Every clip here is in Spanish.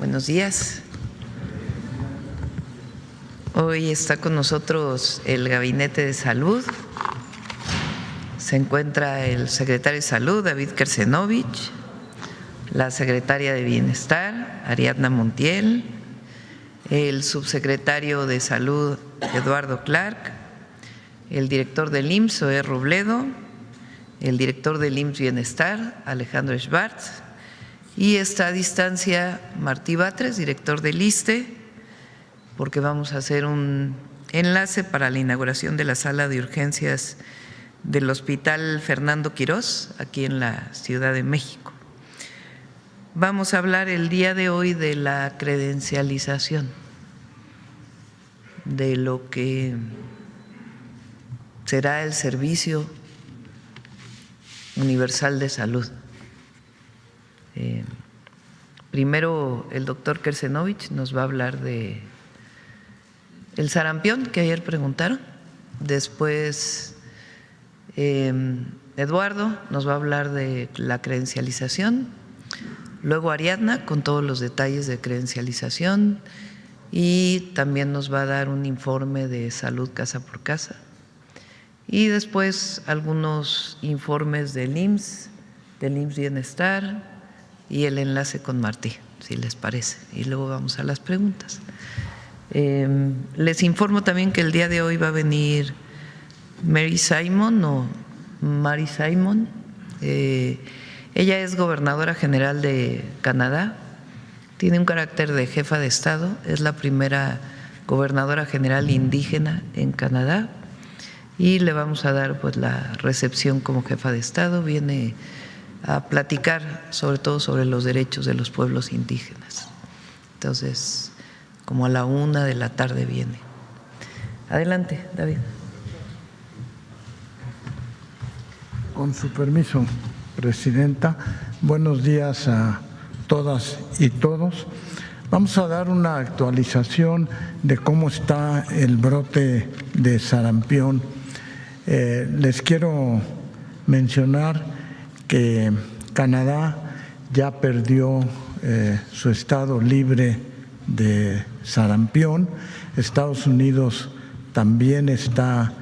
Buenos días. Hoy está con nosotros el Gabinete de Salud. Se encuentra el secretario de Salud, David Kersenovich, la secretaria de Bienestar, Ariadna Montiel, el subsecretario de Salud, Eduardo Clark, el director del IMSS, Zoé Robledo, el director del IMSS Bienestar, Alejandro Schwartz, y está a distancia Martí Batres, director del ISSSTE, porque vamos a hacer un enlace para la inauguración de la sala de urgencias del Hospital Fernando Quirós, aquí en la Ciudad de México. Vamos a hablar el día de hoy de la credencialización, de lo que será el Servicio Universal de Salud. Primero el doctor Kersenovich nos va a hablar de el sarampión, que ayer preguntaron. Después Eduardo nos va a hablar de la credencialización. Luego Ariadna con todos los detalles de credencialización y también nos va a dar un informe de salud casa por casa. Y después algunos informes del IMSS Bienestar y el enlace con Martí, si les parece. Y luego vamos a las preguntas. Les informo también que el día de hoy va a venir Mary Simon o Mary Simon. Ella es gobernadora general de Canadá, tiene un carácter de jefa de Estado, es la primera gobernadora general indígena en Canadá y le vamos a dar pues la recepción como jefa de Estado. Viene a platicar sobre todo sobre los derechos de los pueblos indígenas. Entonces, como a la 1:00 p.m. viene. Adelante, David. Con su permiso, Presidenta, buenos días a todas y todos. Vamos a dar una actualización de cómo está el brote de sarampión. Les quiero mencionar que Canadá ya perdió su estado libre de sarampión. Estados Unidos también está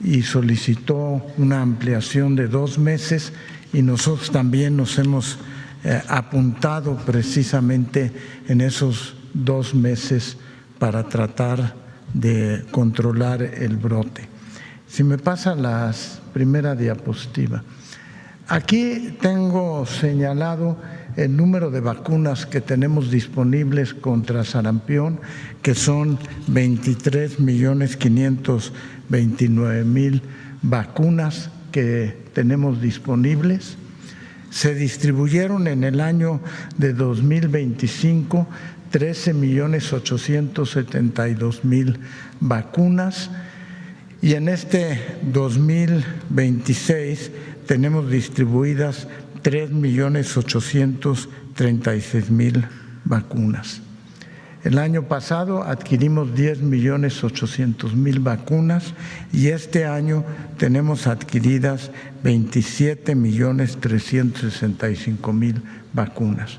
y solicitó una ampliación de 2 meses y nosotros también nos hemos apuntado precisamente en esos 2 meses para tratar de controlar el brote. Si me pasa la primera diapositiva. Aquí tengo señalado el número de vacunas que tenemos disponibles contra sarampión, que son 23.529.000 vacunas que tenemos disponibles. Se distribuyeron en el año de 2025 13.872.000 vacunas y en este 2026 tenemos distribuidas 3.836.000 vacunas. El año pasado adquirimos 10.800.000 vacunas y este año tenemos adquiridas 27.365.000 vacunas.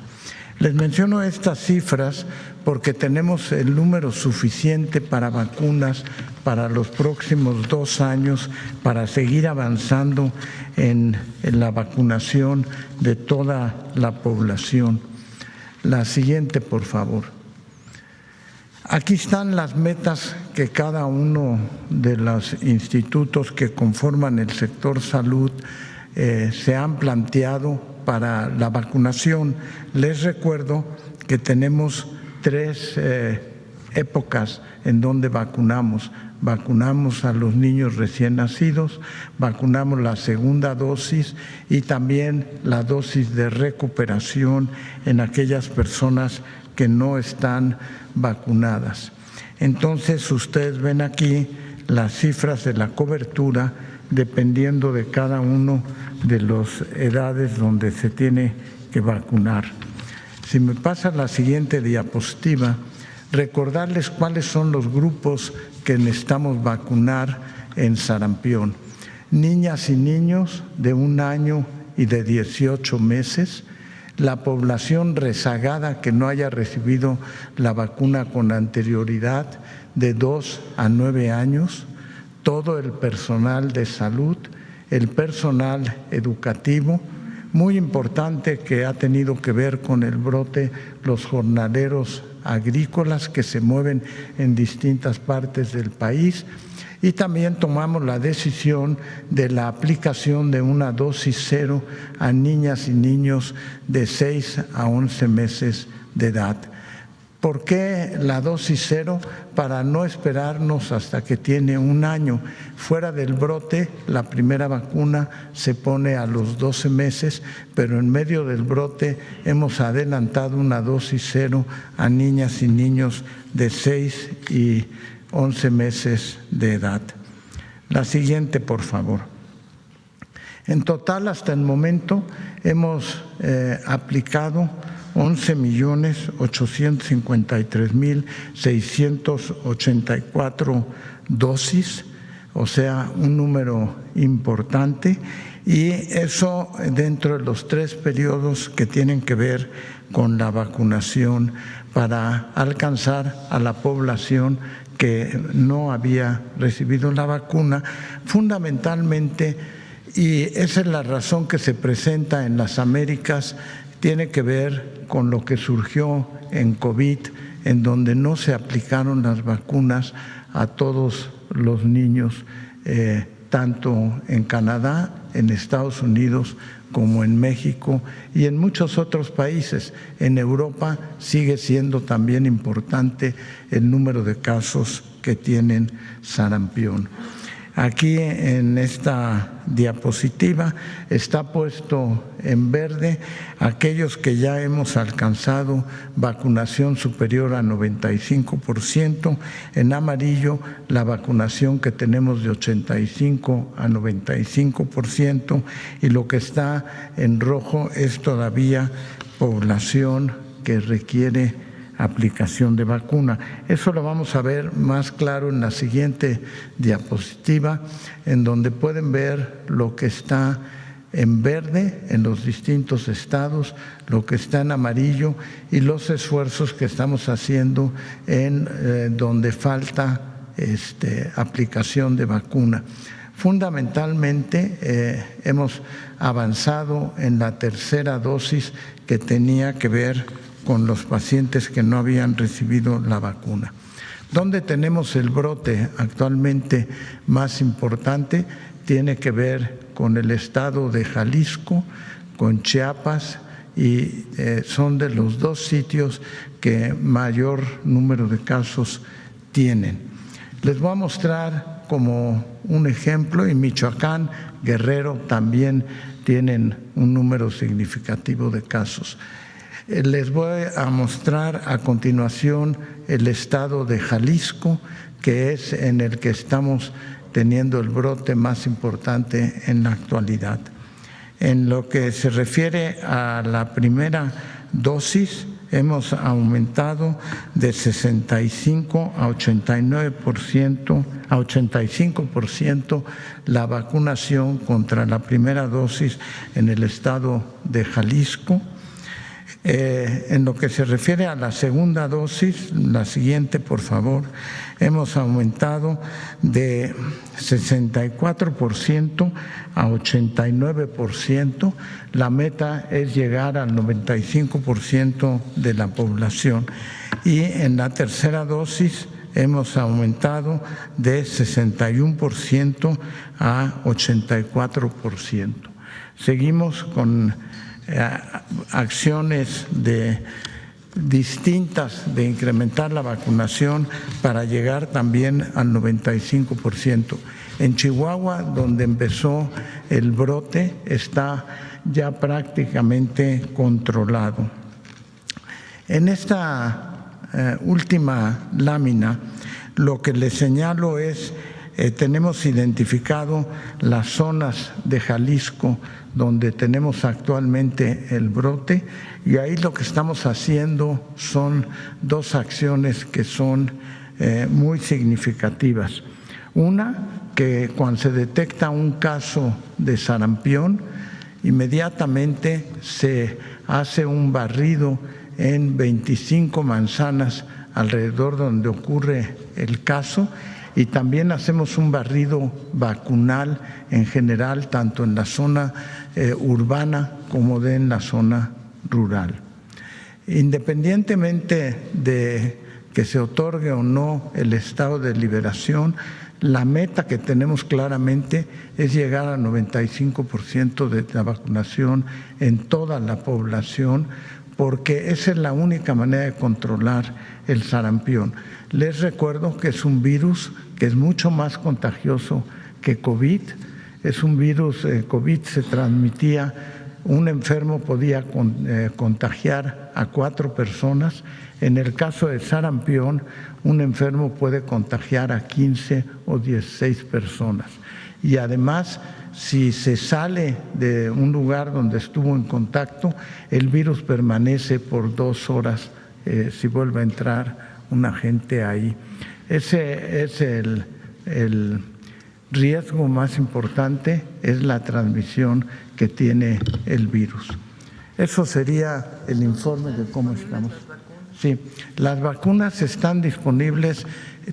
Les menciono estas cifras porque tenemos el número suficiente para vacunas para los próximos 2 años para seguir avanzando en la vacunación de toda la población. La siguiente, por favor. Aquí están las metas que cada uno de los institutos que conforman el sector salud se han planteado para la vacunación. Les recuerdo que tenemos 3 épocas en donde vacunamos. Vacunamos a los niños recién nacidos, vacunamos la segunda dosis y también la dosis de recuperación en aquellas personas que no están vacunadas. Entonces, ustedes ven aquí las cifras de la cobertura dependiendo de cada uno de las edades donde se tiene que vacunar. Si me pasa la siguiente diapositiva, recordarles cuáles son los grupos que necesitamos vacunar en sarampión. Niñas y niños de 1 año y de 18 meses, la población rezagada que no haya recibido la vacuna con anterioridad de 2 a 9 años, todo el personal de salud, el personal educativo, muy importante que ha tenido que ver con el brote, los jornaleros agrícolas que se mueven en distintas partes del país, y también tomamos la decisión de la aplicación de una dosis cero a niñas y niños de 6 a 11 meses de edad. ¿Por qué la dosis cero? Para no esperarnos hasta que tiene 1 año. Fuera del brote, la primera vacuna se pone a los 12 meses, pero en medio del brote hemos adelantado una dosis cero a niñas y niños de 6 y 11 meses de edad. La siguiente, por favor. En total, hasta el momento, hemos aplicado 11.853.684 dosis, o sea, un número importante, y eso dentro de los 3 periodos que tienen que ver con la vacunación para alcanzar a la población que no había recibido la vacuna, fundamentalmente, y esa es la razón que se presenta en las Américas, tiene que ver con lo que surgió en COVID, en donde no se aplicaron las vacunas a todos los niños, tanto en Canadá, en Estados Unidos, como en México y en muchos otros países. En Europa sigue siendo también importante el número de casos que tienen sarampión. Aquí en esta diapositiva está puesto en verde aquellos que ya hemos alcanzado vacunación superior a 95%, en amarillo la vacunación que tenemos de 85 a 95%, y lo que está en rojo es todavía población que requiere aplicación de vacuna. Eso lo vamos a ver más claro en la siguiente diapositiva, en donde pueden ver lo que está en verde en los distintos estados, lo que está en amarillo y los esfuerzos que estamos haciendo en donde falta aplicación de vacuna. Fundamentalmente hemos avanzado en la tercera dosis que tenía que ver con los pacientes que no habían recibido la vacuna. ¿Dónde tenemos el brote actualmente más importante? Tiene que ver con el estado de Jalisco, con Chiapas, y son de los 2 sitios que mayor número de casos tienen. Les voy a mostrar como un ejemplo, y Michoacán, Guerrero también tienen un número significativo de casos. Les voy a mostrar a continuación el estado de Jalisco, que es en el que estamos teniendo el brote más importante en la actualidad. En lo que se refiere a la primera dosis, hemos aumentado de 65 a 85% la vacunación contra la primera dosis en el estado de Jalisco. En lo que se refiere a la segunda dosis, la siguiente, por favor, hemos aumentado de 64% a 89%. La meta es llegar al 95% de la población. Y en la tercera dosis hemos aumentado de 61% a 84%. Seguimos con acciones distintas de incrementar la vacunación para llegar también al 95%. En Chihuahua, donde empezó el brote, está ya prácticamente controlado. En esta última lámina, lo que les señalo es, tenemos identificado las zonas de Jalisco donde tenemos actualmente el brote, y ahí lo que estamos haciendo son 2 acciones que son muy significativas. Una, que cuando se detecta un caso de sarampión, Inmediatamente se hace un barrido en 25 manzanas alrededor donde ocurre el caso y también hacemos un barrido vacunal en general, tanto en la zona urbana como en la zona rural. Independientemente de que se otorgue o no el estado de liberación, la meta que tenemos claramente es llegar al 95% de la vacunación en toda la población, porque esa es la única manera de controlar el sarampión. Les recuerdo que es un virus que es mucho más contagioso que COVID. Es un virus, COVID se transmitía, un enfermo podía contagiar a 4 personas. En el caso de sarampión, un enfermo puede contagiar a 15 o 16 personas. Y además, si se sale de un lugar donde estuvo en contacto, el virus permanece por 2 horas si vuelve a entrar un agente ahí. Ese es el riesgo más importante, es la transmisión que tiene el virus. Eso sería el informe de cómo estamos. Sí, las vacunas están disponibles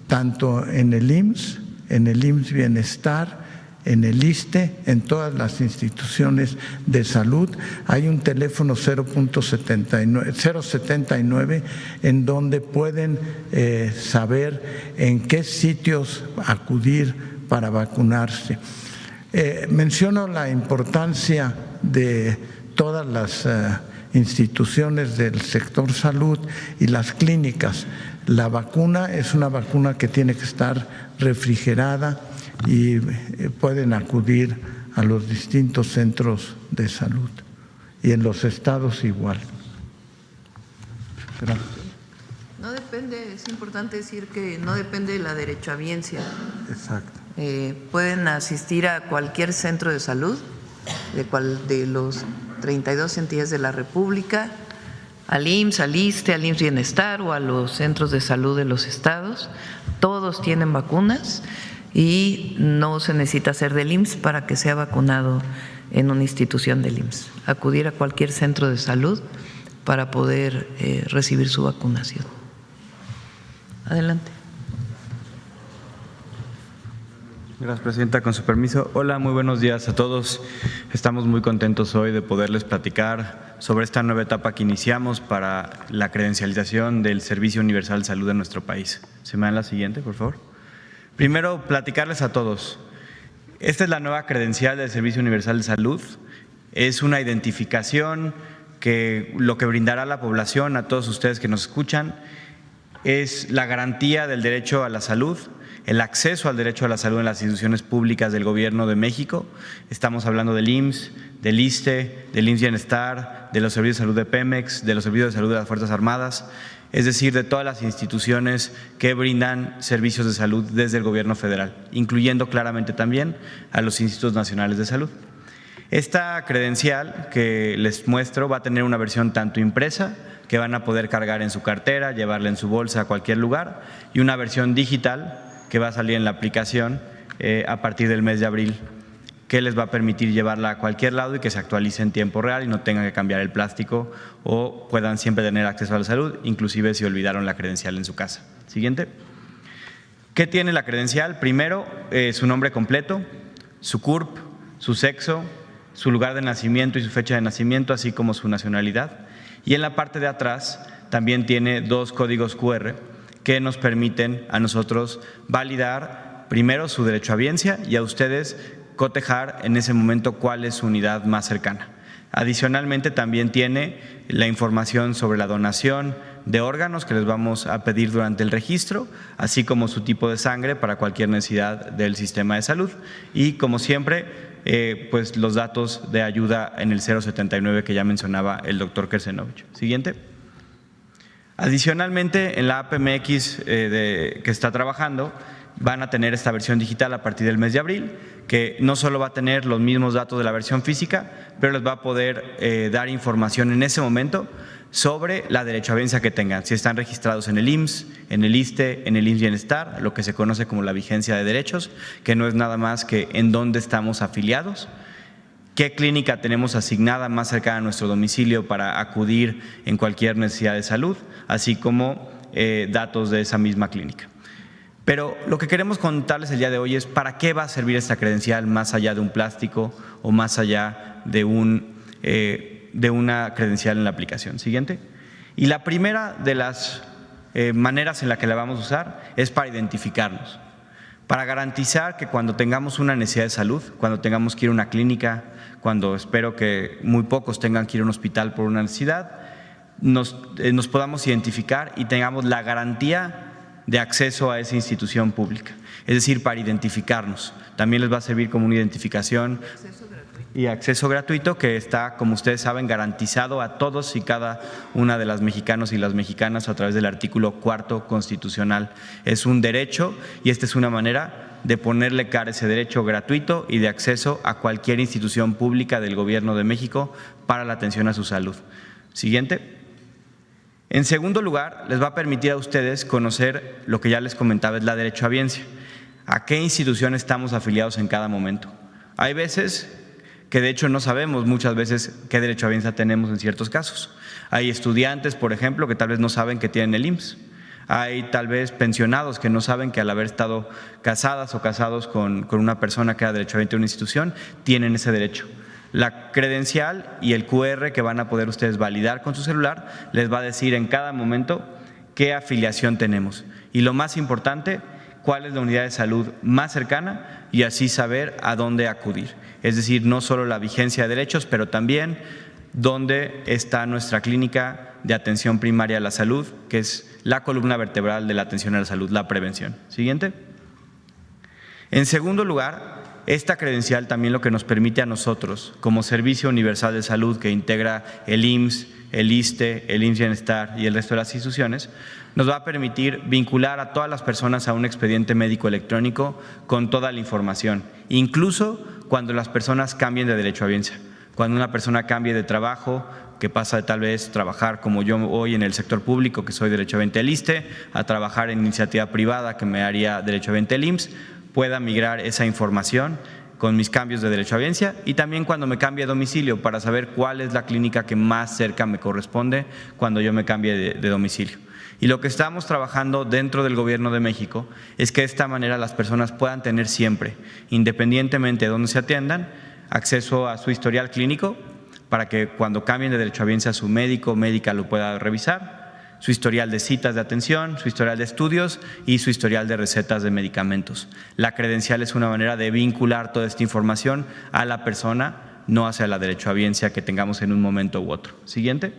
tanto en el IMSS, en el IMSS Bienestar, en el ISSSTE, en todas las instituciones de salud. Hay un teléfono 079 en donde pueden saber en qué sitios acudir para vacunarse. Menciono la importancia de todas las instituciones del sector salud y las clínicas. La vacuna es una vacuna que tiene que estar refrigerada y pueden acudir a los distintos centros de salud y en los estados igual. Gracias. No depende, es importante decir que no depende de la derechohabiencia. Exacto. Pueden asistir a cualquier centro de salud de los 32 entidades de la República, al IMSS, al ISSSTE, al IMSS Bienestar o a los centros de salud de los estados. Todos tienen vacunas y no se necesita ser del IMSS para que sea vacunado en una institución del IMSS. Acudir a cualquier centro de salud para poder recibir su vacunación. Adelante. Gracias, Presidenta. Con su permiso. Hola, muy buenos días a todos. Estamos muy contentos hoy de poderles platicar sobre esta nueva etapa que iniciamos para la credencialización del Servicio Universal de Salud en nuestro país. ¿Se me dan la siguiente, por favor? Primero, platicarles a todos. Esta es la nueva credencial del Servicio Universal de Salud. Es una identificación que lo que brindará a la población, a todos ustedes que nos escuchan, es la garantía del derecho a la salud, el acceso al derecho a la salud en las instituciones públicas del Gobierno de México. Estamos hablando del IMSS, del ISSSTE, del IMSS Bienestar, de los servicios de salud de Pemex, de los servicios de salud de las Fuerzas Armadas, es decir, de todas las instituciones que brindan servicios de salud desde el Gobierno federal, incluyendo claramente también a los institutos nacionales de salud. Esta credencial que les muestro va a tener una versión tanto impresa, que van a poder cargar en su cartera, llevarla en su bolsa a cualquier lugar, y una versión digital que va a salir en la aplicación a partir del mes de abril, que les va a permitir llevarla a cualquier lado y que se actualice en tiempo real y no tengan que cambiar el plástico o puedan siempre tener acceso a la salud, inclusive si olvidaron la credencial en su casa. Siguiente. ¿Qué tiene la credencial? Primero, su nombre completo, su CURP, su sexo, su lugar de nacimiento y su fecha de nacimiento, así como su nacionalidad. Y en la parte de atrás también tiene 2 códigos QR que nos permiten a nosotros validar primero su derechohabiencia y a ustedes cotejar en ese momento cuál es su unidad más cercana. Adicionalmente también tiene la información sobre la donación de órganos que les vamos a pedir durante el registro, así como su tipo de sangre para cualquier necesidad del sistema de salud y, como siempre, pues los datos de ayuda en el 079 que ya mencionaba el doctor Kersenovich. Siguiente. Adicionalmente, en la APMX que está trabajando, van a tener esta versión digital a partir del mes de abril, que no solo va a tener los mismos datos de la versión física, pero les va a poder dar información en ese momento sobre la derechohabiencia que tengan, si están registrados en el IMSS, en el ISSSTE, en el IMSS Bienestar, lo que se conoce como la vigencia de derechos, que no es nada más que en dónde estamos afiliados, qué clínica tenemos asignada más cercana a nuestro domicilio para acudir en cualquier necesidad de salud, así como datos de esa misma clínica. Pero lo que queremos contarles el día de hoy es para qué va a servir esta credencial más allá de un plástico o más allá de una credencial en la aplicación. Siguiente. Y la primera de las maneras en la que la vamos a usar es para identificarnos, para garantizar que cuando tengamos una necesidad de salud, cuando tengamos que ir a una clínica, cuando espero que muy pocos tengan que ir a un hospital por una necesidad, nos podamos identificar y tengamos la garantía de acceso a esa institución pública, es decir, para identificarnos. También les va a servir como una identificación y acceso gratuito que está, como ustedes saben, garantizado a todos y cada una de las mexicanos y las mexicanas a través del artículo 4º constitucional. Es un derecho y esta es una manera de ponerle cara a ese derecho gratuito y de acceso a cualquier institución pública del Gobierno de México para la atención a su salud. Siguiente. En segundo lugar, les va a permitir a ustedes conocer lo que ya les comentaba, es la derechohabiencia. ¿A qué institución estamos afiliados en cada momento? Hay veces que de hecho no sabemos muchas veces qué derechohabiencia tenemos en ciertos casos. Hay estudiantes, por ejemplo, que tal vez no saben que tienen el IMSS. Hay tal vez pensionados que no saben que al haber estado casadas o casados con una persona que era derechohabiente de una institución, tienen ese derecho. La credencial y el QR que van a poder ustedes validar con su celular les va a decir en cada momento qué afiliación tenemos. Y lo más importante, cuál es la unidad de salud más cercana y así saber a dónde acudir. Es decir, no solo la vigencia de derechos, pero también dónde está nuestra clínica de atención primaria a la salud, que es la columna vertebral de la atención a la salud, la prevención. Siguiente. En segundo lugar, esta credencial también lo que nos permite a nosotros, como Servicio Universal de Salud que integra el IMSS, el ISSSTE, el IMSS Bienestar y el resto de las instituciones, nos va a permitir vincular a todas las personas a un expediente médico electrónico con toda la información, incluso cuando las personas cambien de derechohabiencia. Cuando una persona cambie de trabajo, que pasa de tal vez trabajar como yo hoy en el sector público, que soy derechohabiente del ISSSTE, a trabajar en iniciativa privada, que me haría derechohabiente del IMSS, pueda migrar esa información con mis cambios de derechohabiencia y también cuando me cambie de domicilio para saber cuál es la clínica que más cerca me corresponde cuando yo me cambie de domicilio. Y lo que estamos trabajando dentro del Gobierno de México es que de esta manera las personas puedan tener siempre, independientemente de dónde se atiendan, acceso a su historial clínico para que cuando cambien de derechohabiencia su médico o médica lo pueda revisar, su historial de citas de atención, su historial de estudios y su historial de recetas de medicamentos. La credencial es una manera de vincular toda esta información a la persona, no hacia la derechohabiencia que tengamos en un momento u otro. Siguiente.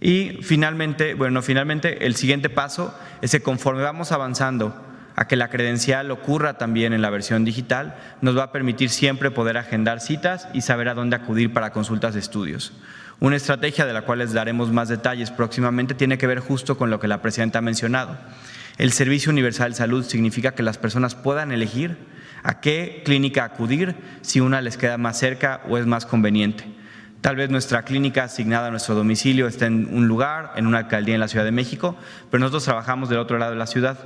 Y finalmente, el siguiente paso es que conforme vamos avanzando a que la credencial ocurra también en la versión digital, nos va a permitir siempre poder agendar citas y saber a dónde acudir para consultas de estudios. Una estrategia de la cual les daremos más detalles próximamente tiene que ver justo con lo que la presidenta ha mencionado. El Servicio Universal de Salud significa que las personas puedan elegir a qué clínica acudir si una les queda más cerca o es más conveniente. Tal vez nuestra clínica asignada a nuestro domicilio está en un lugar, en una alcaldía en la Ciudad de México, pero nosotros trabajamos del otro lado de la ciudad.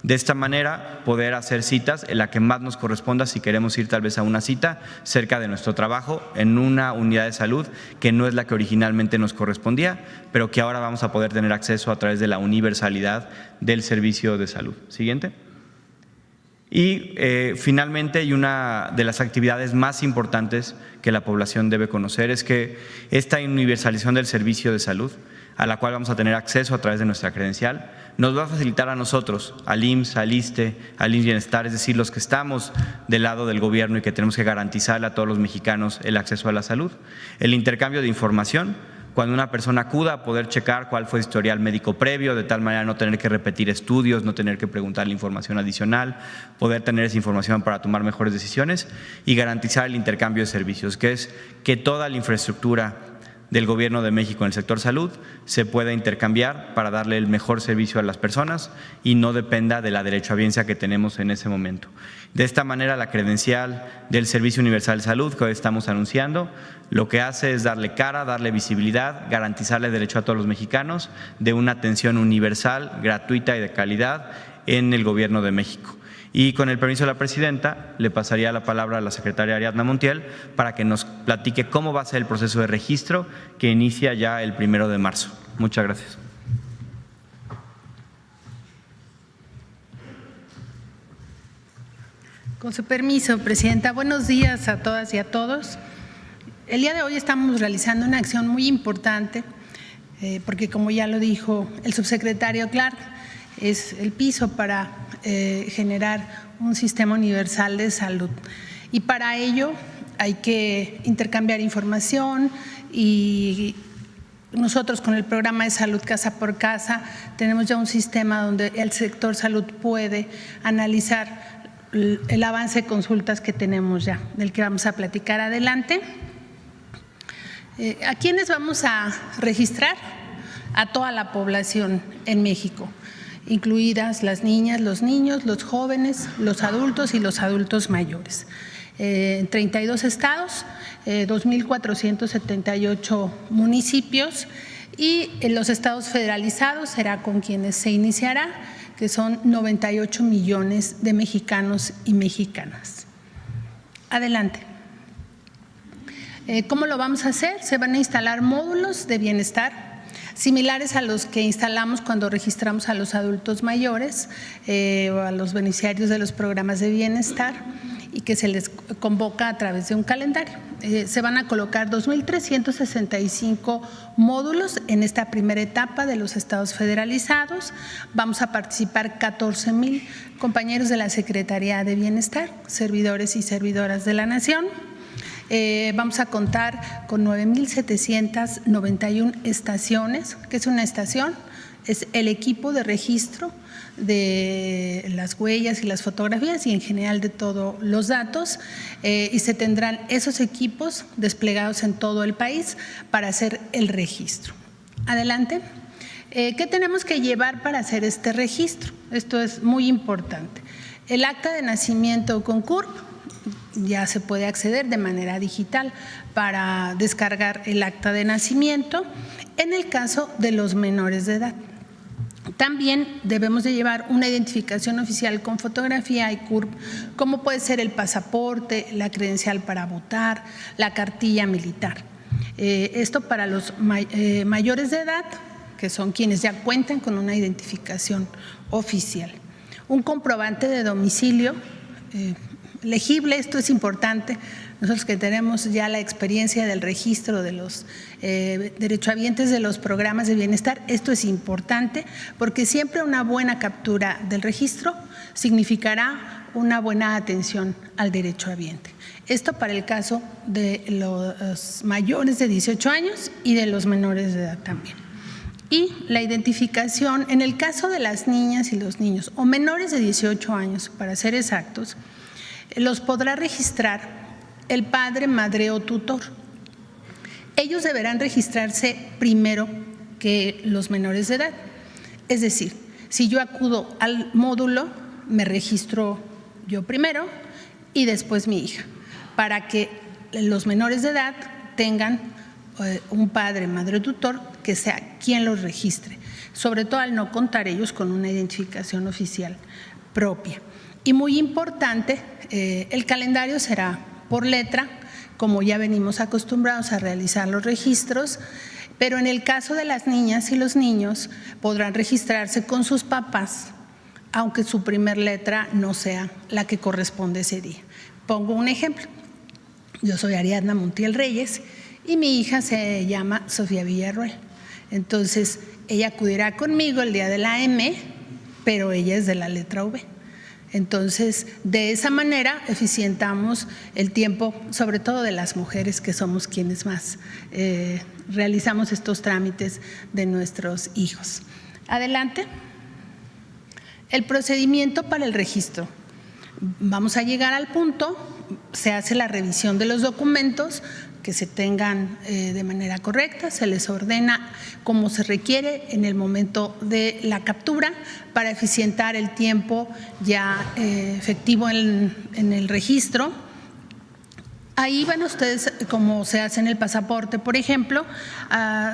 De esta manera, poder hacer citas en la que más nos corresponda si queremos ir tal vez a una cita cerca de nuestro trabajo, en una unidad de salud que no es la que originalmente nos correspondía, pero que ahora vamos a poder tener acceso a través de la universalidad del servicio de salud. Siguiente. Y finalmente, y una de las actividades más importantes que la población debe conocer es que esta universalización del servicio de salud, a la cual vamos a tener acceso a través de nuestra credencial, nos va a facilitar a nosotros, al IMSS, al ISSSTE, al IMSS Bienestar, es decir, los que estamos del lado del gobierno y que tenemos que garantizarle a todos los mexicanos el acceso a la salud, el intercambio de información, cuando una persona acuda a poder checar cuál fue el historial médico previo, de tal manera no tener que repetir estudios, no tener que preguntarle información adicional, poder tener esa información para tomar mejores decisiones y garantizar el intercambio de servicios, que es que toda la infraestructura del Gobierno de México en el sector salud se pueda intercambiar para darle el mejor servicio a las personas y no dependa de la derechohabiencia que tenemos en ese momento. De esta manera, la credencial del Servicio Universal de Salud que hoy estamos anunciando, lo que hace es darle cara, darle visibilidad, garantizarle derecho a todos los mexicanos de una atención universal, gratuita y de calidad en el Gobierno de México. Y con el permiso de la presidenta, le pasaría la palabra a la secretaria Ariadna Montiel para que nos platique cómo va a ser el proceso de registro que inicia ya el 1 de marzo. Muchas gracias. Con su permiso, presidenta. Buenos días a todas y a todos. El día de hoy estamos realizando una acción muy importante porque, como ya lo dijo el subsecretario Clark, es el piso para generar un sistema universal de salud. Y para ello hay que intercambiar información y nosotros con el programa de salud casa por casa tenemos ya un sistema donde el sector salud puede analizar el avance de consultas que tenemos ya, del que vamos a platicar adelante. ¿A quiénes vamos a registrar? A toda la población en México, incluidas las niñas, los niños, los jóvenes, los adultos y los adultos mayores. En 32 estados, 2.478 municipios, y en los estados federalizados será con quienes se iniciará, que son 98 millones de mexicanos y mexicanas. Adelante. ¿Cómo lo vamos a hacer? Se van a instalar módulos de bienestar similares a los que instalamos cuando registramos a los adultos mayores o a los beneficiarios de los programas de bienestar, y que se les convoca a través de un calendario. Se van a colocar 2.365 módulos en esta primera etapa de los estados federalizados. Vamos a participar 14,000 compañeros de la Secretaría de Bienestar, servidores y servidoras de la Nación. Vamos a contar con 9,791 estaciones. ¿Qué es una estación? Es el equipo de registro de las huellas y las fotografías y en general de todos los datos, y se tendrán esos equipos desplegados en todo el país para hacer el registro. Adelante. ¿Qué tenemos que llevar para hacer este registro? Esto es muy importante. El acta de nacimiento con CURP. Ya se puede acceder de manera digital para descargar el acta de nacimiento en el caso de los menores de edad. También debemos de llevar una identificación oficial con fotografía y CURP, como puede ser el pasaporte, la credencial para votar, la cartilla militar. Esto para los mayores de edad, que son quienes ya cuentan con una identificación oficial. Un comprobante de domicilio legible, esto es importante. Nosotros que tenemos ya la experiencia del registro de los derechohabientes de los programas de bienestar, esto es importante porque siempre una buena captura del registro significará una buena atención al derechohabiente. Esto para el caso de los mayores de 18 años y de los menores de edad también. Y la identificación, en el caso de las niñas y los niños o menores de 18 años, para ser exactos, los podrá registrar el padre, madre o tutor. Ellos deberán registrarse primero que los menores de edad. Es decir, si yo acudo al módulo, me registro yo primero y después mi hija, para que los menores de edad tengan un padre, madre o tutor que sea quien los registre, sobre todo al no contar ellos con una identificación oficial propia. Y muy importante, el calendario será por letra, como ya venimos acostumbrados a realizar los registros, pero en el caso de las niñas y los niños podrán registrarse con sus papás, aunque su primer letra no sea la que corresponde ese día. Pongo un ejemplo. Yo soy Ariadna Montiel Reyes y mi hija se llama Sofía Villarroel. Entonces, ella acudirá conmigo el día de la M, pero ella es de la letra V. Entonces, de esa manera eficientamos el tiempo, sobre todo de las mujeres, que somos quienes más realizamos estos trámites de nuestros hijos. Adelante. El procedimiento para el registro. Vamos a llegar al punto, se hace la revisión de los documentos, que se tengan de manera correcta, se les ordena como se requiere en el momento de la captura para eficientar el tiempo ya efectivo en el registro. Ahí van ustedes, como se hace en el pasaporte, por ejemplo,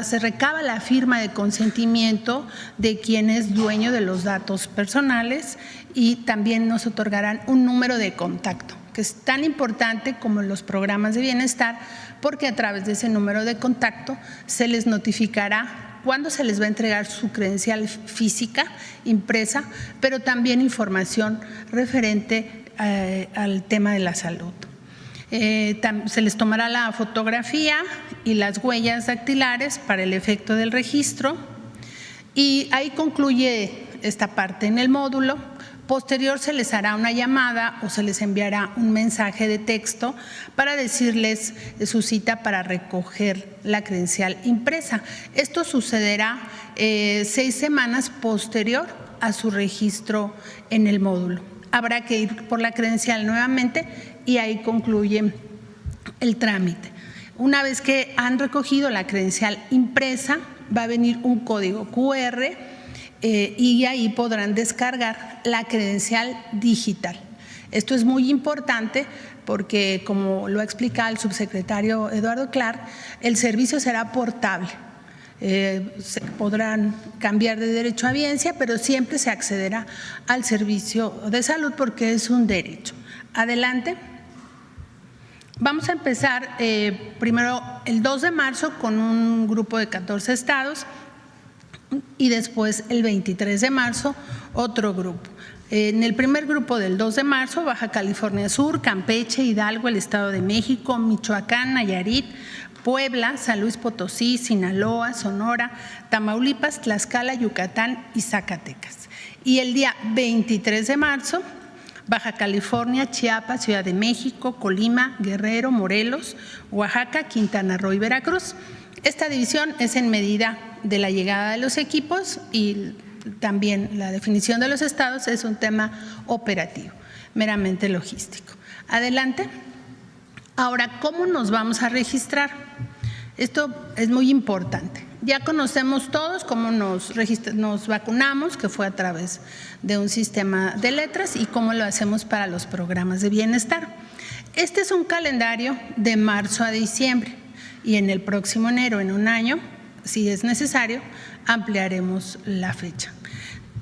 se recaba la firma de consentimiento de quien es dueño de los datos personales y también nos otorgarán un número de contacto, que es tan importante como los programas de bienestar, porque a través de ese número de contacto se les notificará cuándo se les va a entregar su credencial física impresa, pero también información referente al tema de la salud. Se les tomará la fotografía y las huellas dactilares para el efecto del registro y ahí concluye esta parte en el módulo. Posterior se les hará una llamada o se les enviará un mensaje de texto para decirles su cita para recoger la credencial impresa. Esto sucederá 6 semanas posterior a su registro en el módulo. Habrá que ir por la credencial nuevamente y ahí concluye el trámite. Una vez que han recogido la credencial impresa, va a venir un código QR y ahí podrán descargar la credencial digital. Esto es muy importante porque, como lo ha explicado el subsecretario Eduardo Clark, el servicio será portable. Se podrán cambiar de derecho a biencia, pero siempre se accederá al servicio de salud porque es un derecho. Adelante. Vamos a empezar primero el 2 de marzo con un grupo de 14 estados y después el 23 de marzo otro grupo. En el primer grupo del 2 de marzo, Baja California Sur, Campeche, Hidalgo, el Estado de México, Michoacán, Nayarit, Puebla, San Luis Potosí, Sinaloa, Sonora, Tamaulipas, Tlaxcala, Yucatán y Zacatecas. Y el día 23 de marzo, Baja California, Chiapas, Ciudad de México, Colima, Guerrero, Morelos, Oaxaca, Quintana Roo y Veracruz. Esta división es en medida de la llegada de los equipos y también la definición de los estados es un tema operativo, meramente logístico. Adelante. Ahora, ¿cómo nos vamos a registrar? Esto es muy importante. Ya conocemos todos cómo nos vacunamos, que fue a través de un sistema de letras, y cómo lo hacemos para los programas de bienestar. Este es un calendario de marzo a diciembre y en el próximo enero, en un año, si es necesario, ampliaremos la fecha.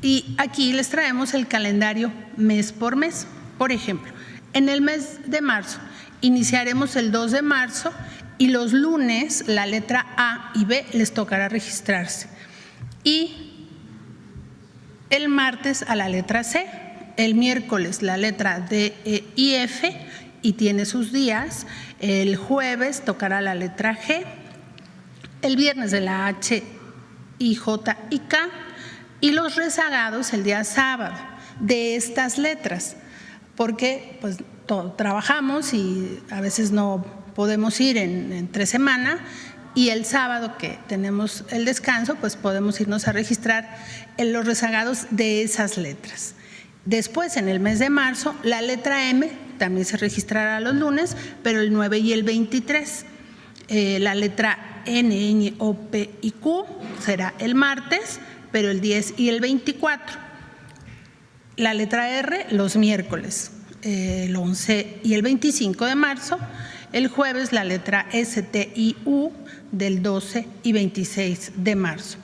Y aquí les traemos el calendario mes por mes. Por ejemplo, en el mes de marzo iniciaremos el 2 de marzo y los lunes la letra A y B les tocará registrarse. Y el martes a la letra C, el miércoles la letra D, E y F y tiene sus días. El jueves tocará la letra G, el viernes de la H, I, J y K y los rezagados el día sábado de estas letras, porque pues trabajamos y a veces no podemos ir entre semana y el sábado que tenemos el descanso, pues podemos irnos a registrar en los rezagados de esas letras. Después, en el mes de marzo, la letra M también se registrará los lunes, pero el 9 y el 23. La letra N, Ñ, O, P y Q será el martes, pero el 10 y el 24. La letra R los miércoles, el 11 y el 25 de marzo. El jueves la letra S, T y U del 12 y 26 de marzo.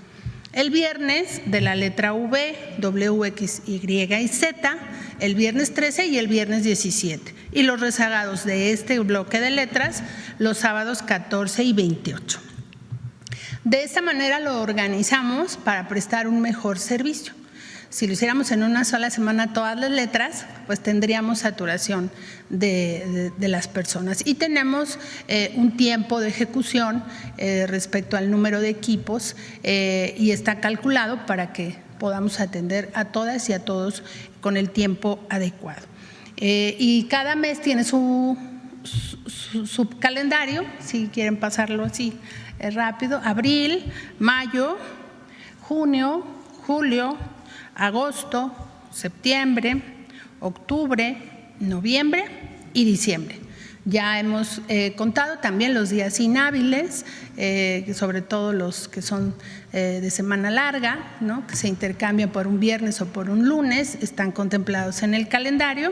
El viernes de la letra V, W, X, Y y Z, el viernes 13 y el viernes 17. Y los rezagados de este bloque de letras los sábados 14 y 28. De esta manera lo organizamos para prestar un mejor servicio. Si lo hiciéramos en una sola semana todas las letras, pues tendríamos saturación de las personas. Y tenemos un tiempo de ejecución respecto al número de equipos y está calculado para que podamos atender a todas y a todos con el tiempo adecuado. Y cada mes tiene su calendario, si quieren pasarlo así rápido: abril, mayo, junio, julio, agosto, septiembre, octubre, noviembre y diciembre. Ya hemos contado también los días inhábiles, sobre todo los que son de semana larga, ¿no?, que se intercambian por un viernes o por un lunes, están contemplados en el calendario.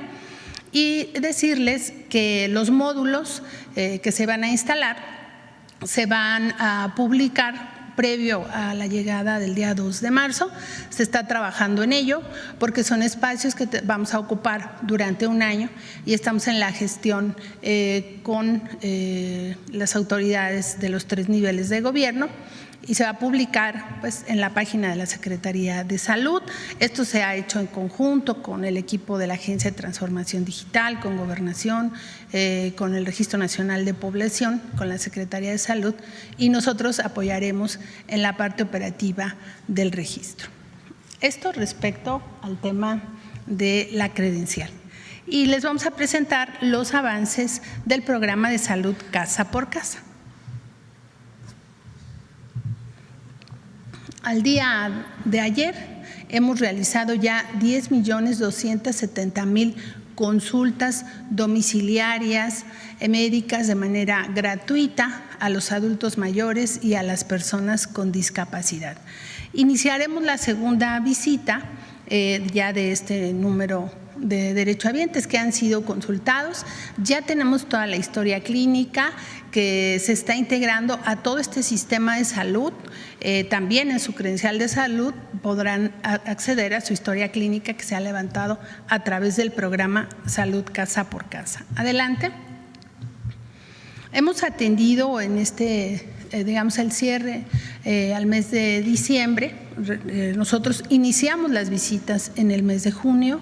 Y decirles que los módulos que se van a instalar se van a publicar previo a la llegada del día 2 de marzo. Se está trabajando en ello porque son espacios que vamos a ocupar durante un año y estamos en la gestión con las autoridades de los 3 niveles de gobierno. Y se va a publicar pues, en la página de la Secretaría de Salud. Esto se ha hecho en conjunto con el equipo de la Agencia de Transformación Digital, con Gobernación, con el Registro Nacional de Población, con la Secretaría de Salud, y nosotros apoyaremos en la parte operativa del registro. Esto respecto al tema de la credencial. Y les vamos a presentar los avances del programa de salud casa por casa. Al día de ayer hemos realizado ya 10.270.000 consultas domiciliarias médicas de manera gratuita a los adultos mayores y a las personas con discapacidad. Iniciaremos la segunda visita ya de este número de derechohabientes que han sido consultados. Ya tenemos toda la historia clínica que se está integrando a todo este sistema de salud. También en su credencial de salud podrán acceder a su historia clínica que se ha levantado a través del programa Salud Casa por Casa. Adelante. Hemos atendido en digamos, el cierre al mes de diciembre. Nosotros iniciamos las visitas en el mes de junio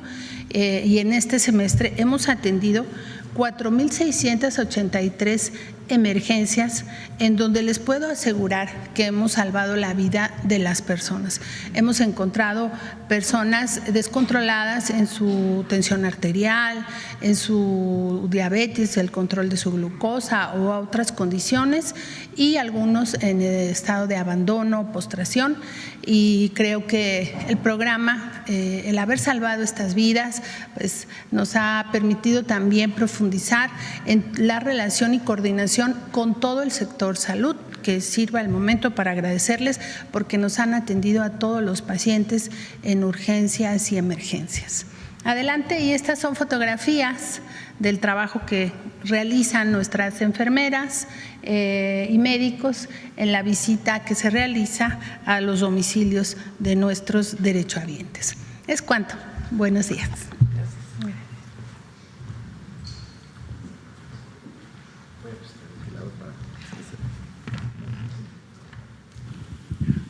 y en este semestre hemos atendido 4.683 emergencias en donde les puedo asegurar que hemos salvado la vida de las personas. Hemos encontrado personas descontroladas en su tensión arterial, en su diabetes, el control de su glucosa o otras condiciones, y algunos en estado de abandono, postración, y creo que el programa, el haber salvado estas vidas, pues nos ha permitido también profundizar en la relación y coordinación con todo el sector salud, que sirva el momento para agradecerles porque nos han atendido a todos los pacientes en urgencias y emergencias. Adelante, y estas son fotografías del trabajo que realizan nuestras enfermeras y médicos en la visita que se realiza a los domicilios de nuestros derechohabientes. Es cuanto. Buenos días.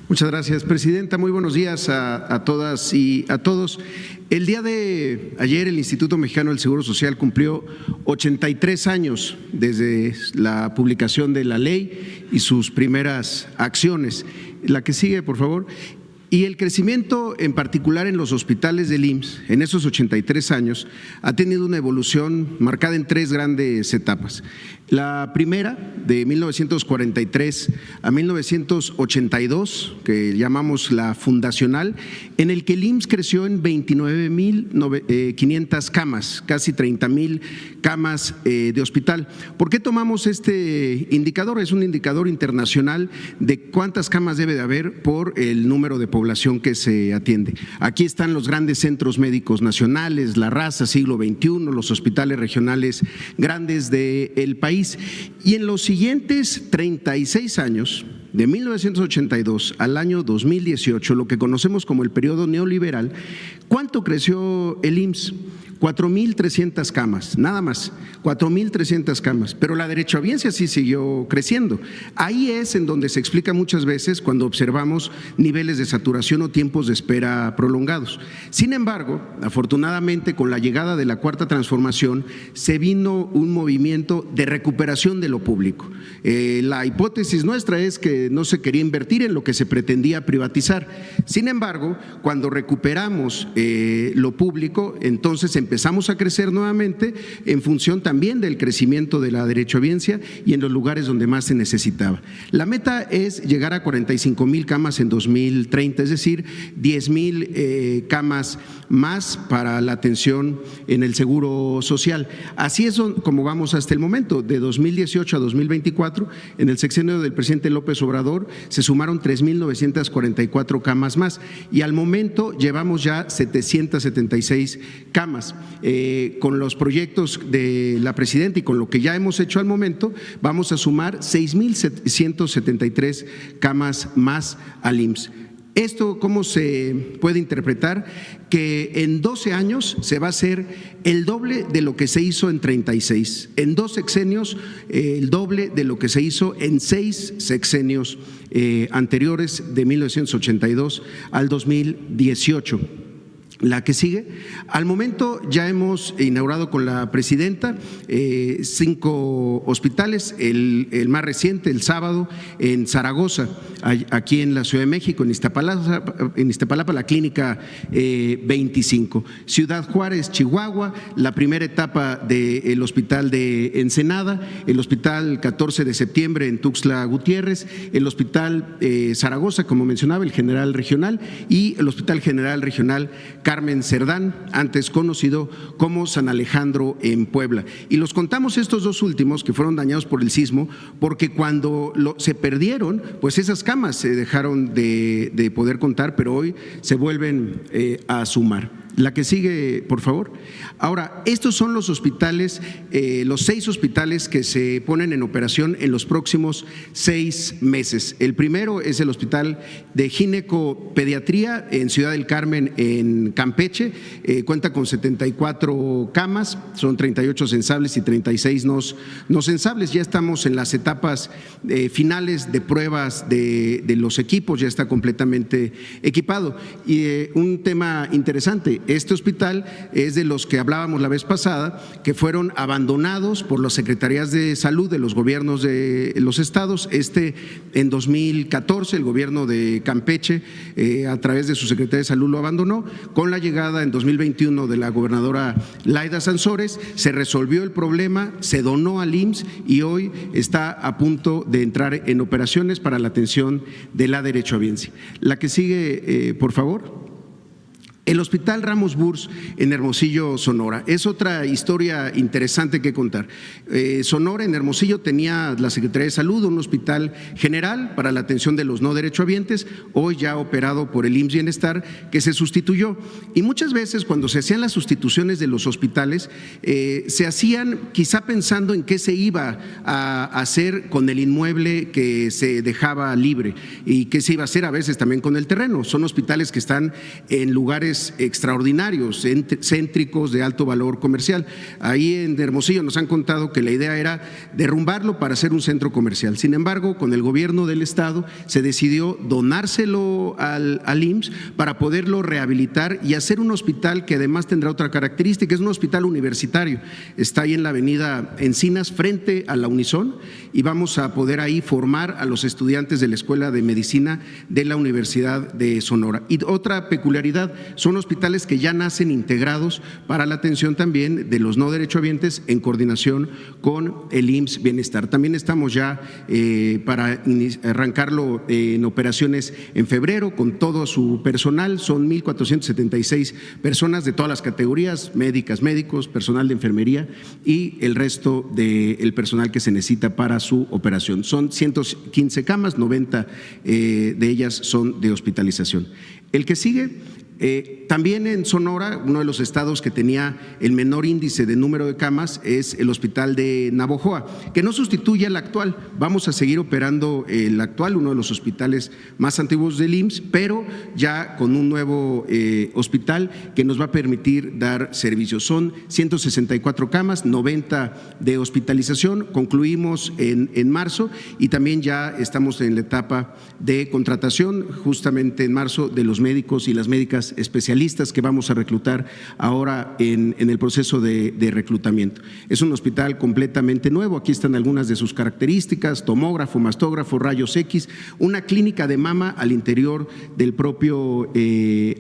Muchas gracias, presidenta. Muy buenos días a todas y a todos. El día de ayer el Instituto Mexicano del Seguro Social cumplió 83 años desde la publicación de la ley y sus primeras acciones. La que sigue, por favor. Y el crecimiento, en particular en los hospitales del IMSS, en esos 83 años, ha tenido una evolución marcada en 3 grandes etapas. La primera, de 1943 a 1982, que llamamos la fundacional, en el que el IMSS creció en 29.500 camas, casi 30.000 camas de hospital. ¿Por qué tomamos este indicador? Es un indicador internacional de cuántas camas debe de haber por el número de población que se atiende. Aquí están los grandes centros médicos nacionales, La Raza, Siglo XXI, los hospitales regionales grandes del país. Y en los siguientes 36 años, de 1982 al año 2018, lo que conocemos como el periodo neoliberal, ¿cuánto creció el IMSS? 4.300 camas, nada más, 4.300 camas, pero la derechohabiencia sí siguió creciendo. Ahí es en donde se explica muchas veces cuando observamos niveles de saturación o tiempos de espera prolongados. Sin embargo, afortunadamente con la llegada de la Cuarta Transformación se vino un movimiento de recuperación de lo público. La hipótesis nuestra es que no se quería invertir en lo que se pretendía privatizar. Sin embargo, cuando recuperamos lo público, entonces empezamos a crecer nuevamente en función también del crecimiento de la derechohabiencia y en los lugares donde más se necesitaba. La meta es llegar a 45.000 camas en 2030, es decir, 10.000 camas más para la atención en el Seguro Social. Así es como vamos hasta el momento. De 2018 a 2024, en el sexenio del presidente López Obrador, se sumaron 3.944 camas más y al momento llevamos ya 776 camas. con los proyectos de la presidenta y con lo que ya hemos hecho al momento, vamos a sumar 6,173 camas más al IMSS. ¿Esto cómo se puede interpretar? Que en 12 años se va a hacer el doble de lo que se hizo en 36. En 2 sexenios, el doble de lo que se hizo en 6 sexenios anteriores, de 1982 al 2018. La que sigue. Al momento ya hemos inaugurado con la presidenta 5 hospitales, el más reciente, el sábado, en Zaragoza, aquí en la Ciudad de México, en Iztapalapa, la clínica 25. Ciudad Juárez, Chihuahua, la primera etapa del hospital de Ensenada, el hospital 14 de septiembre en Tuxtla Gutiérrez, el hospital Zaragoza, como mencionaba, el general regional, y el hospital general regional Carmen Cerdán, antes conocido como San Alejandro en Puebla. Y los contamos estos 2 últimos que fueron dañados por el sismo, porque cuando se perdieron, pues esas camas se dejaron de poder contar, pero hoy se vuelven a sumar. La que sigue, por favor. Ahora, estos son los hospitales, los 6 hospitales que se ponen en operación en los próximos 6 meses. El primero es el Hospital de Ginecopediatría en Ciudad del Carmen, en Campeche. Cuenta con 74 camas, son 38 sensables y 36 no sensables. Ya estamos en las etapas finales de pruebas de los equipos, ya está completamente equipado. Y un tema interesante, este hospital es de los que hablábamos la vez pasada, que fueron abandonados por las secretarías de salud de los gobiernos de los estados. En 2014 el gobierno de Campeche, a través de su secretaría de salud, lo abandonó. Con la llegada en 2021 de la gobernadora Laida Sansores, se resolvió el problema, se donó al IMSS y hoy está a punto de entrar en operaciones para la atención de la derechohabiencia. La que sigue, por favor. El Hospital Ramos Burs en Hermosillo, Sonora. Es otra historia interesante que contar. Sonora, en Hermosillo, tenía la Secretaría de Salud un hospital general para la atención de los no derechohabientes, hoy ya operado por el IMSS Bienestar, que se sustituyó. Y muchas veces cuando se hacían las sustituciones de los hospitales, se hacían quizá pensando en qué se iba a hacer con el inmueble que se dejaba libre y qué se iba a hacer a veces también con el terreno. Son hospitales que están en lugares extraordinarios, céntricos, de alto valor comercial. Ahí en Hermosillo nos han contado que la idea era derrumbarlo para hacer un centro comercial. Sin embargo, con el gobierno del estado se decidió donárselo al IMSS para poderlo rehabilitar y hacer un hospital que además tendrá otra característica, es un hospital universitario. Está ahí en la avenida Encinas, frente a la Unison, y vamos a poder ahí formar a los estudiantes de la Escuela de Medicina de la Universidad de Sonora. Y otra peculiaridad, son hospitales que ya nacen integrados para la atención también de los no derechohabientes en coordinación con el IMSS Bienestar. También estamos ya para arrancarlo en operaciones en febrero con todo su personal. Son 1,476 personas de todas las categorías, médicas, médicos, personal de enfermería y el resto del personal que se necesita para su operación. Son 115 camas, 90 de ellas son de hospitalización. El que sigue. También en Sonora, uno de los estados que tenía el menor índice de número de camas es el hospital de Navojoa, que no sustituye al actual. Vamos a seguir operando el actual, uno de los hospitales más antiguos del IMSS, pero ya con un nuevo hospital que nos va a permitir dar servicios. Son 164 camas, 90 de hospitalización. Concluimos en marzo y también ya estamos en la etapa de contratación, justamente en marzo, de los médicos y las médicas especialistas que vamos a reclutar ahora en el proceso de reclutamiento. Es un hospital completamente nuevo, aquí están algunas de sus características: tomógrafo, mastógrafo, rayos X, una clínica de mama al interior del propio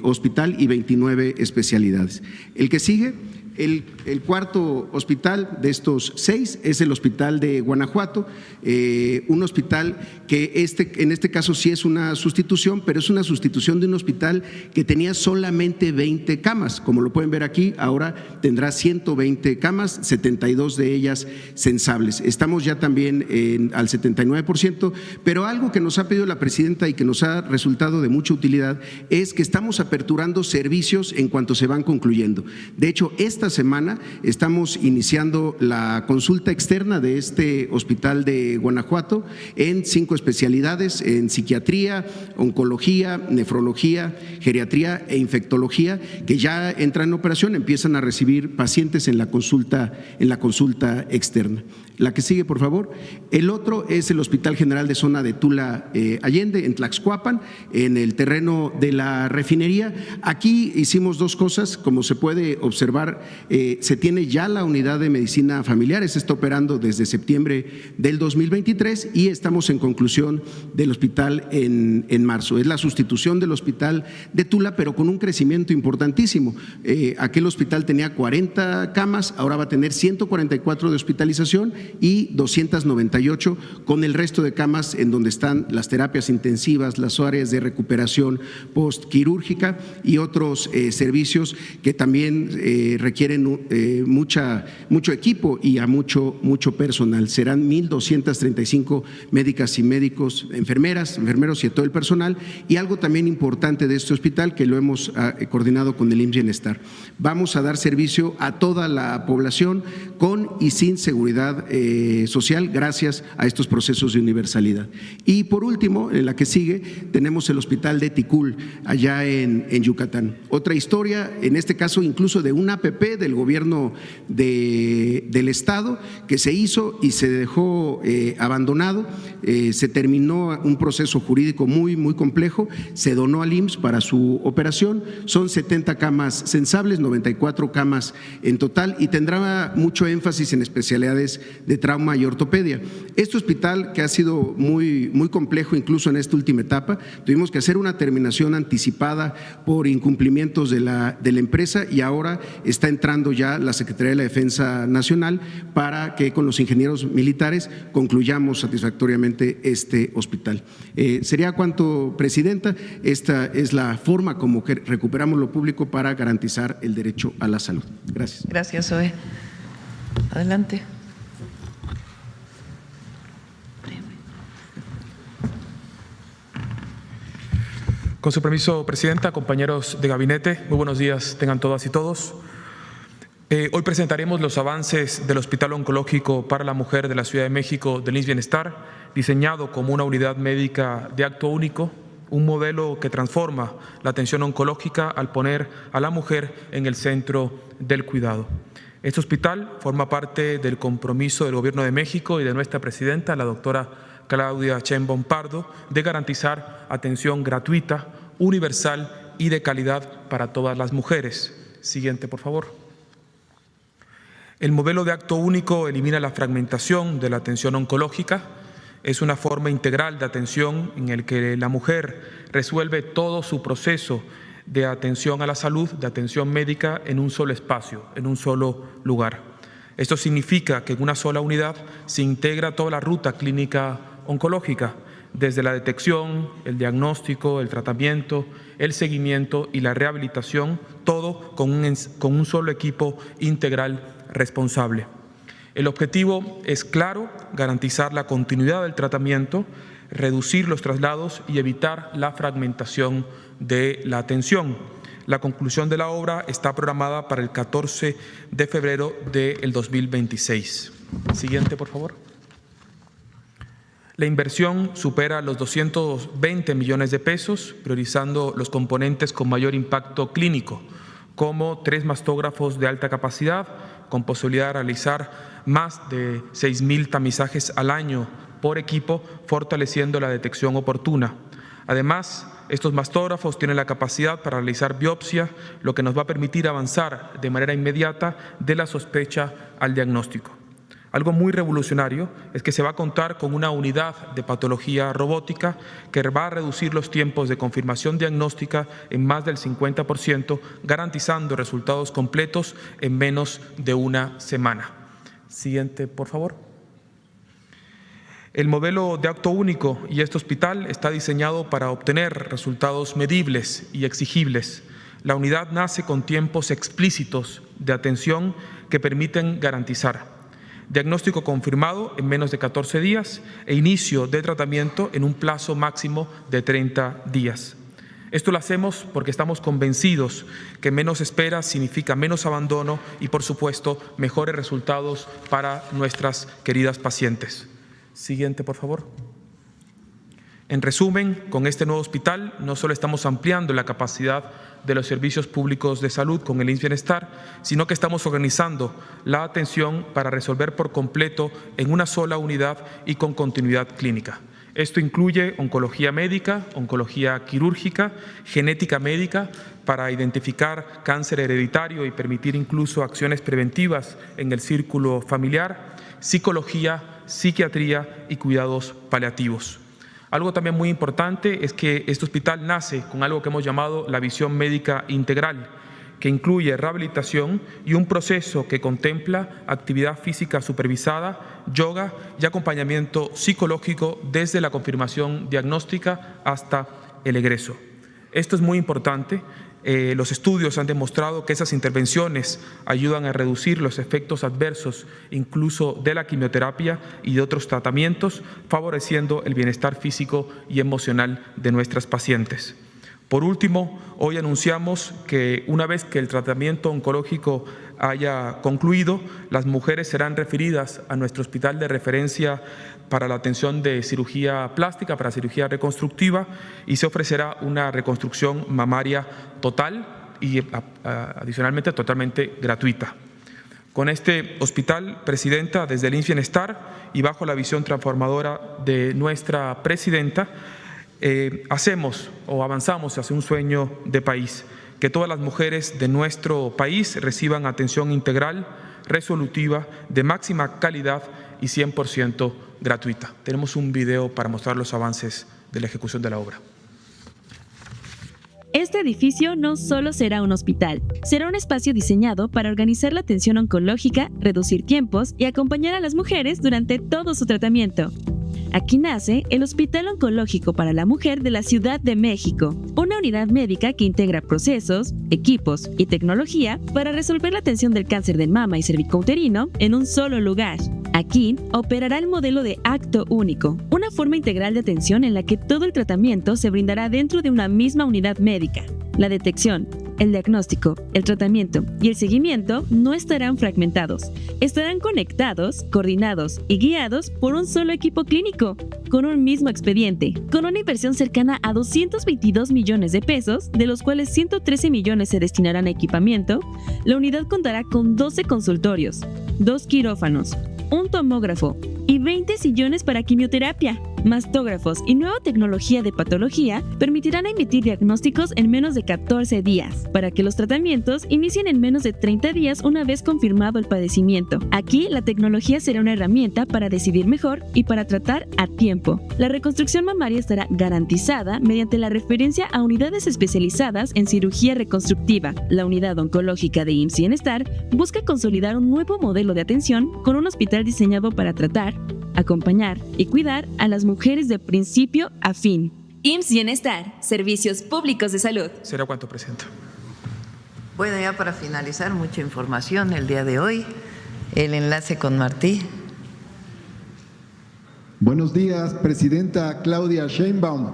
hospital y 29 especialidades. El que sigue. El cuarto hospital de estos 6 es el Hospital de Guanajuato, un hospital que en este caso sí es una sustitución, pero es una sustitución de un hospital que tenía solamente 20 camas. Como lo pueden ver aquí, ahora tendrá 120 camas, 72 de ellas sensables. Estamos ya también al 79%, pero algo que nos ha pedido la presidenta y que nos ha resultado de mucha utilidad es que estamos aperturando servicios en cuanto se van concluyendo. De hecho, esta esta semana estamos iniciando la consulta externa de este hospital de Guanajuato en 5 especialidades, en psiquiatría, oncología, nefrología, geriatría e infectología, que ya entran en operación, empiezan a recibir pacientes en la consulta externa. La que sigue, por favor. El otro es el Hospital General de Zona de Tula Allende, en Tlaxcuapan, en el terreno de la refinería. Aquí hicimos 2 cosas. Como se puede observar, se tiene ya la unidad de medicina familiar, se está operando desde septiembre del 2023 y estamos en conclusión del hospital en marzo. Es la sustitución del hospital de Tula, pero con un crecimiento importantísimo. Aquel hospital tenía 40 camas, ahora va a tener 144 de hospitalización y 298 con el resto de camas en donde están las terapias intensivas, las áreas de recuperación postquirúrgica y otros servicios que también requieren mucho equipo y a mucho personal. Serán 1,235 médicas y médicos, enfermeros y todo el personal. Y algo también importante de este hospital que lo hemos coordinado con el IMSS Bienestar. Vamos a dar servicio a toda la población con y sin seguridad social gracias a estos procesos de universalidad. Y por último, en la que sigue, tenemos el hospital de Ticul, allá en Yucatán. Otra historia, en este caso incluso de una APP del gobierno del estado que se hizo y se dejó abandonado. Se terminó un proceso jurídico muy complejo, se donó al IMSS para su operación. Son 70 camas sensables, 94 camas en total y tendrá mucho énfasis en especialidades de trauma y ortopedia. Este hospital, que ha sido muy complejo incluso en esta última etapa, tuvimos que hacer una terminación anticipada por incumplimientos de la empresa y ahora está entrando ya la Secretaría de la Defensa Nacional para que con los ingenieros militares concluyamos satisfactoriamente este hospital. Sería cuanto, Presidenta. Esta es la forma como que recuperamos lo público para garantizar el derecho a la salud. Gracias. Gracias, Zoe. Adelante. Con su permiso, Presidenta, compañeros de gabinete, muy buenos días tengan todas y todos. Hoy presentaremos los avances del Hospital Oncológico para la Mujer de la Ciudad de México del IMSS Bienestar, diseñado como una unidad médica de acto único, un modelo que transforma la atención oncológica al poner a la mujer en el centro del cuidado. Este hospital forma parte del compromiso del Gobierno de México y de nuestra presidenta, la doctora Claudia Sheinbaum Pardo, de garantizar atención gratuita, universal y de calidad para todas las mujeres. Siguiente, por favor. El modelo de acto único elimina la fragmentación de la atención oncológica. Es una forma integral de atención en el que la mujer resuelve todo su proceso de atención a la salud, de atención médica, en un solo espacio, en un solo lugar. Esto significa que en una sola unidad se integra toda la ruta clínica oncológica, desde la detección, el diagnóstico, el tratamiento, el seguimiento y la rehabilitación, todo con un solo equipo integral responsable. El objetivo es claro: garantizar la continuidad del tratamiento, reducir los traslados y evitar la fragmentación de la atención. La conclusión de la obra está programada para el 14 de febrero del 2026. Siguiente, por favor. La inversión supera los 220 millones de pesos, priorizando los componentes con mayor impacto clínico, como 3 mastógrafos de alta capacidad, con posibilidad de realizar más de 6,000 tamizajes al año por equipo, fortaleciendo la detección oportuna. Además, estos mastógrafos tienen la capacidad para realizar biopsia, lo que nos va a permitir avanzar de manera inmediata de la sospecha al diagnóstico. Algo muy revolucionario es que se va a contar con una unidad de patología robótica que va a reducir los tiempos de confirmación diagnóstica en más del 50%, garantizando resultados completos en menos de una semana. Siguiente, por favor. El modelo de acto único y este hospital está diseñado para obtener resultados medibles y exigibles. La unidad nace con tiempos explícitos de atención que permiten garantizar diagnóstico confirmado en menos de 14 días e inicio de tratamiento en un plazo máximo de 30 días. Esto lo hacemos porque estamos convencidos que menos espera significa menos abandono y, por supuesto, mejores resultados para nuestras queridas pacientes. Siguiente, por favor. En resumen, con este nuevo hospital no solo estamos ampliando la capacidad de los servicios públicos de salud con el IMSS Bienestar, sino que estamos organizando la atención para resolver por completo en una sola unidad y con continuidad clínica. Esto incluye oncología médica, oncología quirúrgica, genética médica para identificar cáncer hereditario y permitir incluso acciones preventivas en el círculo familiar, psicología, psiquiatría y cuidados paliativos. Algo también muy importante es que este hospital nace con algo que hemos llamado la visión médica integral, que incluye rehabilitación y un proceso que contempla actividad física supervisada, yoga y acompañamiento psicológico desde la confirmación diagnóstica hasta el egreso. Esto es muy importante. Los estudios han demostrado que esas intervenciones ayudan a reducir los efectos adversos, incluso de la quimioterapia y de otros tratamientos, favoreciendo el bienestar físico y emocional de nuestras pacientes. Por último, hoy anunciamos que una vez que el tratamiento oncológico haya concluido, las mujeres serán referidas a nuestro hospital de referencia para la atención de cirugía plástica, para cirugía reconstructiva, y se ofrecerá una reconstrucción mamaria total y adicionalmente totalmente gratuita. Con este hospital, Presidenta, desde el IMSS Bienestar y bajo la visión transformadora de nuestra Presidenta, hacemos o avanzamos hacia un sueño de país, que todas las mujeres de nuestro país reciban atención integral, resolutiva, de máxima calidad y 100% gratuita. Tenemos un video para mostrar los avances de la ejecución de la obra. Este edificio no solo será un hospital, será un espacio diseñado para organizar la atención oncológica, reducir tiempos y acompañar a las mujeres durante todo su tratamiento. Aquí nace el Hospital Oncológico para la Mujer de la Ciudad de México, una unidad médica que integra procesos, equipos y tecnología para resolver la atención del cáncer de mama y cervicouterino en un solo lugar. Aquí operará el modelo de acto único, una forma integral de atención en la que todo el tratamiento se brindará dentro de una misma unidad médica. La detección, el diagnóstico, el tratamiento y el seguimiento no estarán fragmentados. Estarán conectados, coordinados y guiados por un solo equipo clínico, con un mismo expediente, con una inversión cercana a 222 millones de pesos, de los cuales 113 millones se destinarán a equipamiento. La unidad contará con 12 consultorios, 2 quirófanos, un tomógrafo y 20 sillones para quimioterapia. Mastógrafos y nueva tecnología de patología permitirán emitir diagnósticos en menos de 14 días, para que los tratamientos inicien en menos de 30 días una vez confirmado el padecimiento. Aquí, la tecnología será una herramienta para decidir mejor y para tratar a tiempo. La reconstrucción mamaria estará garantizada mediante la referencia a unidades especializadas en cirugía reconstructiva. La unidad oncológica de IMSS Bienestar busca consolidar un nuevo modelo de atención con un hospital diseñado para tratar, acompañar y cuidar a las mujeres de principio a fin. IMSS Bienestar, Servicios Públicos de Salud. ¿Será cuánto, Presidenta? Bueno, ya para finalizar, mucha información el día de hoy. El enlace con Martí. Buenos días, Presidenta Claudia Sheinbaum.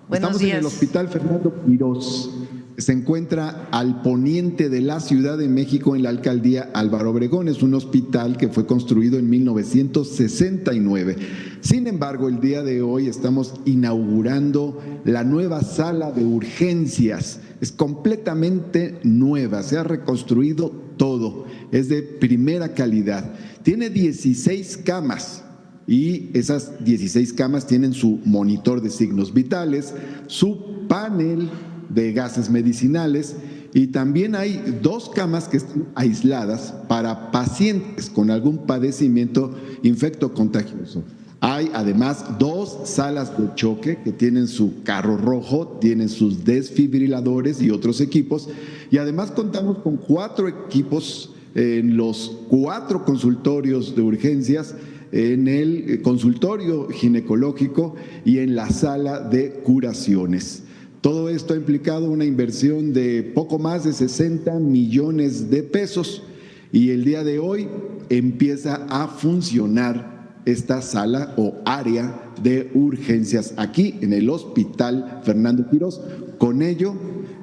Buenos Estamos días. en el Hospital Fernando Quirós. Se encuentra al poniente de la Ciudad de México, en la alcaldía Álvaro Obregón. Es un hospital que fue construido en 1969. Sin embargo, el día de hoy estamos inaugurando la nueva sala de urgencias. Es completamente nueva, se ha reconstruido todo. Es de primera calidad. Tiene 16 camas. Y esas 16 camas tienen su monitor de signos vitales, su panel de gases medicinales, y también hay 2 camas que están aisladas para pacientes con algún padecimiento infectocontagioso. Hay además 2 salas de choque que tienen su carro rojo, tienen sus desfibriladores y otros equipos, y además contamos con 4 equipos en los 4 consultorios de urgencias, en el consultorio ginecológico y en la sala de curaciones. Todo esto ha implicado una inversión de poco más de 60 millones de pesos, y el día de hoy empieza a funcionar esta sala o área de urgencias aquí en el Hospital Fernando Quirós. Con ello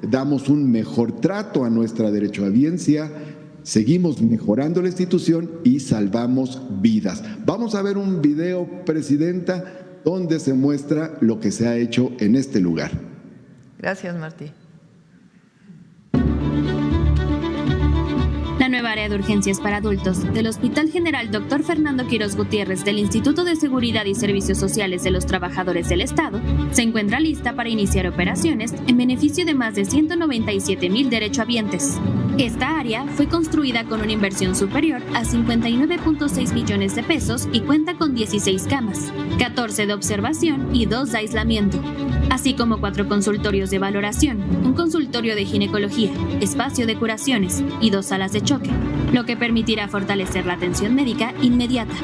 damos un mejor trato a nuestra derechohabiencia, seguimos mejorando la institución y salvamos vidas. Vamos a ver un video, Presidenta, donde se muestra lo que se ha hecho en este lugar. Gracias, Martí. La nueva área de urgencias para adultos del Hospital General Dr. Fernando Quirós Gutiérrez del Instituto de Seguridad y Servicios Sociales de los Trabajadores del Estado se encuentra lista para iniciar operaciones en beneficio de más de 197,000 derechohabientes. Esta área fue construida con una inversión superior a 59.6 millones de pesos y cuenta con 16 camas, 14 de observación y 2 de aislamiento, así como 4 consultorios de valoración, un consultorio de ginecología, espacio de curaciones y 2 salas de choque, lo que permitirá fortalecer la atención médica inmediata.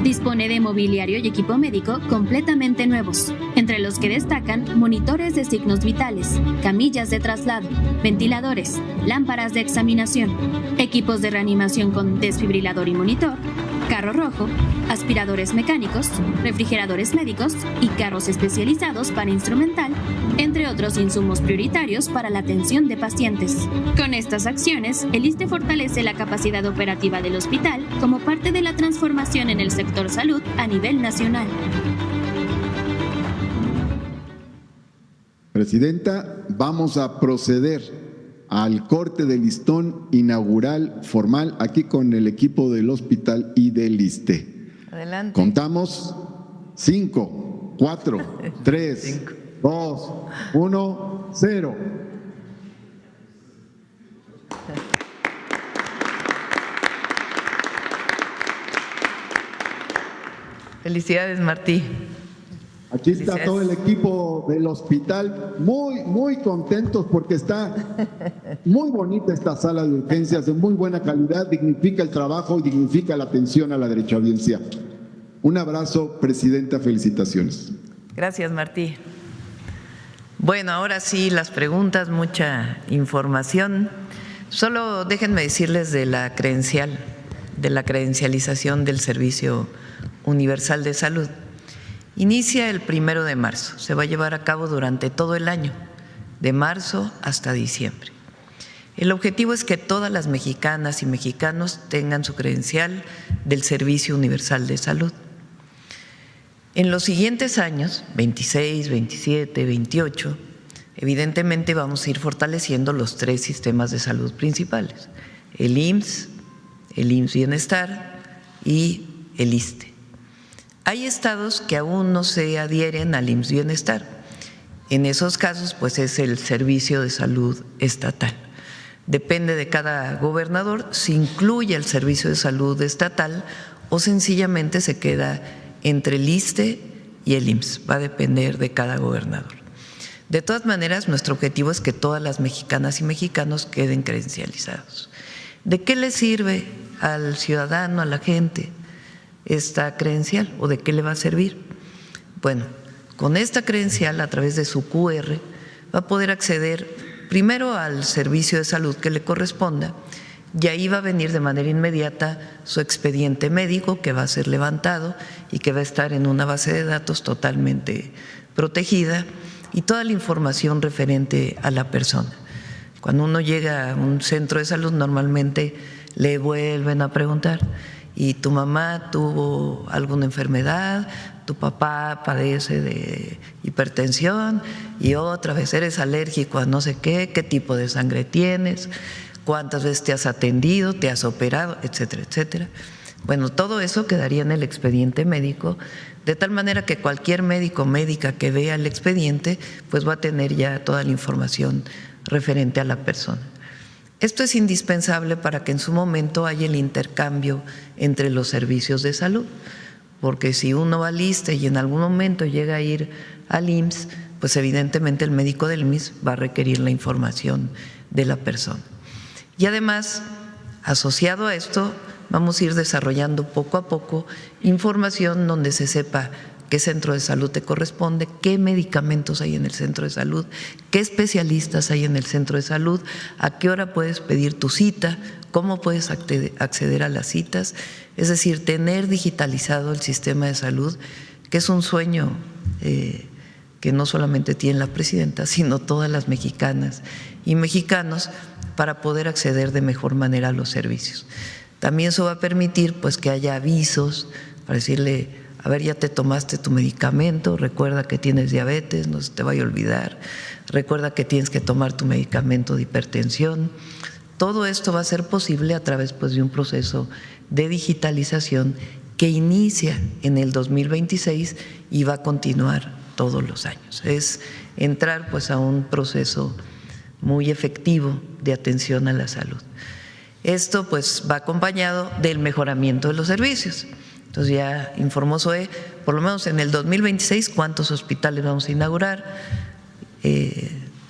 Dispone de mobiliario y equipo médico completamente nuevos, entre los que destacan monitores de signos vitales, camillas de traslado, ventiladores, lámparas de examinación, equipos de reanimación con desfibrilador y monitor, carro rojo, aspiradores mecánicos, refrigeradores médicos y carros especializados para instrumental, entre otros insumos prioritarios para la atención de pacientes. Con estas acciones, el ISSSTE fortalece la capacidad operativa del hospital como parte de la transformación en el sector salud a nivel nacional. Presidenta, vamos a proceder al corte del listón inaugural formal aquí con el equipo del hospital y del ISSSTE. Adelante. Contamos 5, 4, 3, 2, 1, 0. Felicidades, Martí. Aquí está todo el equipo del hospital, muy contentos porque está muy bonita esta sala de urgencias, de muy buena calidad, dignifica el trabajo y dignifica la atención a la derechohabiencia. Un abrazo, Presidenta, felicitaciones. Gracias, Martí. Bueno, ahora sí, las preguntas, mucha información. Solo déjenme decirles de la credencialización del Servicio Universal de Salud. Inicia el 1 de marzo, se va a llevar a cabo durante todo el año, de marzo hasta diciembre. El objetivo es que todas las mexicanas y mexicanos tengan su credencial del Servicio Universal de Salud. En los siguientes años, 26, 27, 28, evidentemente vamos a ir fortaleciendo los 3 sistemas de salud principales, el IMSS Bienestar y el ISSSTE. Hay estados que aún no se adhieren al IMSS Bienestar. En esos casos, pues es el Servicio de Salud Estatal. Depende de cada gobernador si incluye el Servicio de Salud Estatal o sencillamente se queda entre el ISSSTE y el IMSS. Va a depender de cada gobernador. De todas maneras, nuestro objetivo es que todas las mexicanas y mexicanos queden credencializados. ¿De qué le sirve al ciudadano, a la gente, esta credencial o de qué le va a servir? Bueno, con esta credencial, a través de su QR, va a poder acceder primero al servicio de salud que le corresponda y ahí va a venir de manera inmediata su expediente médico que va a ser levantado y que va a estar en una base de datos totalmente protegida y toda la información referente a la persona. Cuando uno llega a un centro de salud, normalmente le vuelven a preguntar: ¿y tu mamá tuvo alguna enfermedad? ¿Tu papá padece de hipertensión? Y otra vez, ¿eres alérgico a no sé qué? ¿Qué tipo de sangre tienes? ¿Cuántas veces te has atendido? ¿Te has operado? Etcétera, etcétera. Bueno, todo eso quedaría en el expediente médico, de tal manera que cualquier médico o médica que vea el expediente, pues va a tener ya toda la información referente a la persona. Esto es indispensable para que en su momento haya el intercambio entre los servicios de salud, porque si uno va al ISSSTE y en algún momento llega a ir al IMSS, pues evidentemente el médico del IMSS va a requerir la información de la persona. Y además, asociado a esto, vamos a ir desarrollando poco a poco información donde se sepa qué centro de salud te corresponde, qué medicamentos hay en el centro de salud, qué especialistas hay en el centro de salud, a qué hora puedes pedir tu cita, cómo puedes acceder a las citas. Es decir, tener digitalizado el sistema de salud, que es un sueño que no solamente tiene la presidenta, sino todas las mexicanas y mexicanos, para poder acceder de mejor manera a los servicios. También eso va a permitir pues que haya avisos para decirle: a ver, ya te tomaste tu medicamento, recuerda que tienes diabetes, no se te vaya a olvidar, recuerda que tienes que tomar tu medicamento de hipertensión. Todo esto va a ser posible a través pues de un proceso de digitalización que inicia en el 2026 y va a continuar todos los años. Es entrar pues a un proceso muy efectivo de atención a la salud. Esto pues va acompañado del mejoramiento de los servicios. Entonces ya informó Zoe, por lo menos en el 2026, cuántos hospitales vamos a inaugurar.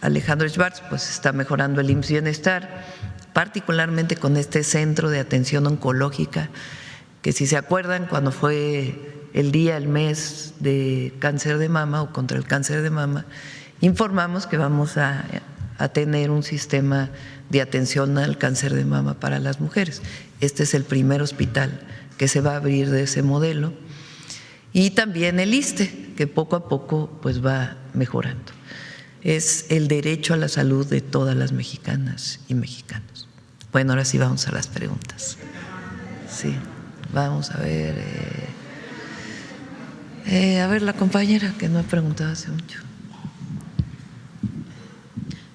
Alejandro Schwartz pues está mejorando el IMSS Bienestar, particularmente con este centro de atención oncológica, que si se acuerdan, cuando fue el día, el mes de cáncer de mama o contra el cáncer de mama, informamos que vamos a tener un sistema de atención al cáncer de mama para las mujeres. Este es el primer hospital que se va a abrir de ese modelo, y también el ISSSTE, que poco a poco pues va mejorando. Es el derecho a la salud de todas las mexicanas y mexicanos. Bueno, ahora sí vamos a las preguntas. Sí, vamos a ver. A ver, la compañera que no ha preguntado hace mucho.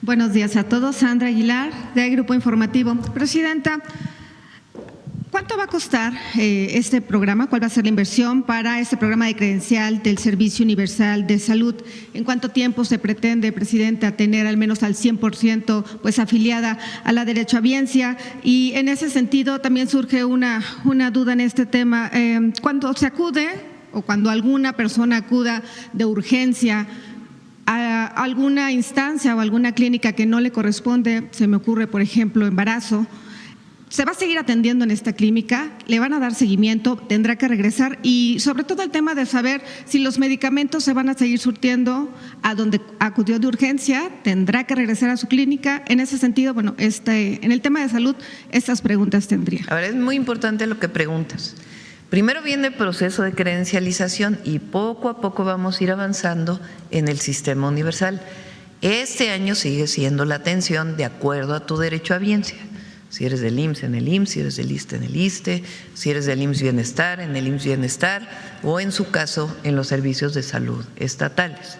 Buenos días a todos. Sandra Aguilar, de Grupo Informativo. Presidenta, ¿cuánto va a costar este programa? ¿Cuál va a ser la inversión para este programa de credencial del Servicio Universal de Salud? ¿En cuánto tiempo se pretende, Presidenta, tener al menos al 100% pues afiliada a la derechohabiencia? Y en ese sentido también surge una duda en este tema. Cuando se acude o cuando alguna persona acuda de urgencia a alguna instancia o alguna clínica que no le corresponde, se me ocurre, por ejemplo, embarazo, ¿se va a seguir atendiendo en esta clínica? ¿Le van a dar seguimiento? ¿Tendrá que regresar? Y sobre todo el tema de saber si los medicamentos se van a seguir surtiendo a donde acudió de urgencia, ¿tendrá que regresar a su clínica? En ese sentido, bueno, en el tema de salud, estas preguntas tendría. A ver, es muy importante lo que preguntas. Primero viene el proceso de credencialización y poco a poco vamos a ir avanzando en el sistema universal. Este año sigue siendo la atención de acuerdo a tu derechohabiencia. Si eres del IMSS, en el IMSS; si eres del ISSSTE, en el ISSSTE; si eres del IMSS Bienestar, en el IMSS Bienestar, o en su caso, en los servicios de salud estatales.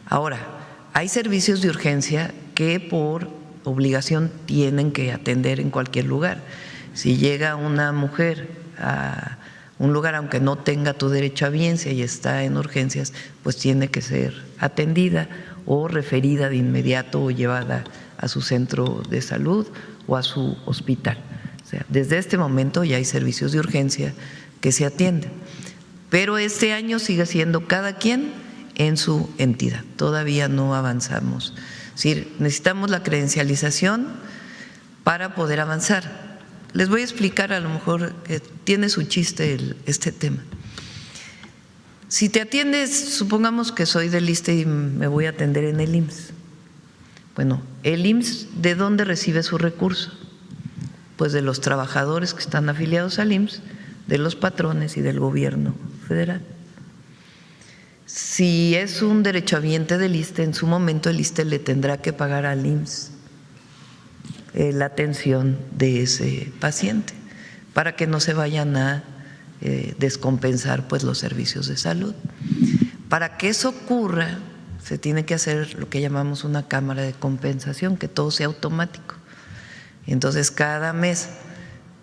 Ahora, hay servicios de urgencia que por obligación tienen que atender en cualquier lugar. Si llega una mujer a un lugar, aunque no tenga tu derechohabiencia y está en urgencias, pues tiene que ser atendida o referida de inmediato o llevada a su centro de salud o a su hospital. O sea, desde este momento ya hay servicios de urgencia que se atienden, pero este año sigue siendo cada quien en su entidad. Todavía no avanzamos. Es decir, necesitamos la credencialización para poder avanzar. Les voy a explicar, a lo mejor que tiene su chiste este tema. Si te atiendes, supongamos que soy del ISSSTE y me voy a atender en el IMSS. Bueno, el IMSS, ¿de dónde recibe su recurso? Pues de los trabajadores que están afiliados al IMSS, de los patrones y del gobierno federal. Si es un derechohabiente del ISSSTE, en su momento el ISSSTE le tendrá que pagar al IMSS la atención de ese paciente para que no se vayan a descompensar pues los servicios de salud. Para que eso ocurra, se tiene que hacer lo que llamamos una cámara de compensación, que todo sea automático. Entonces cada mes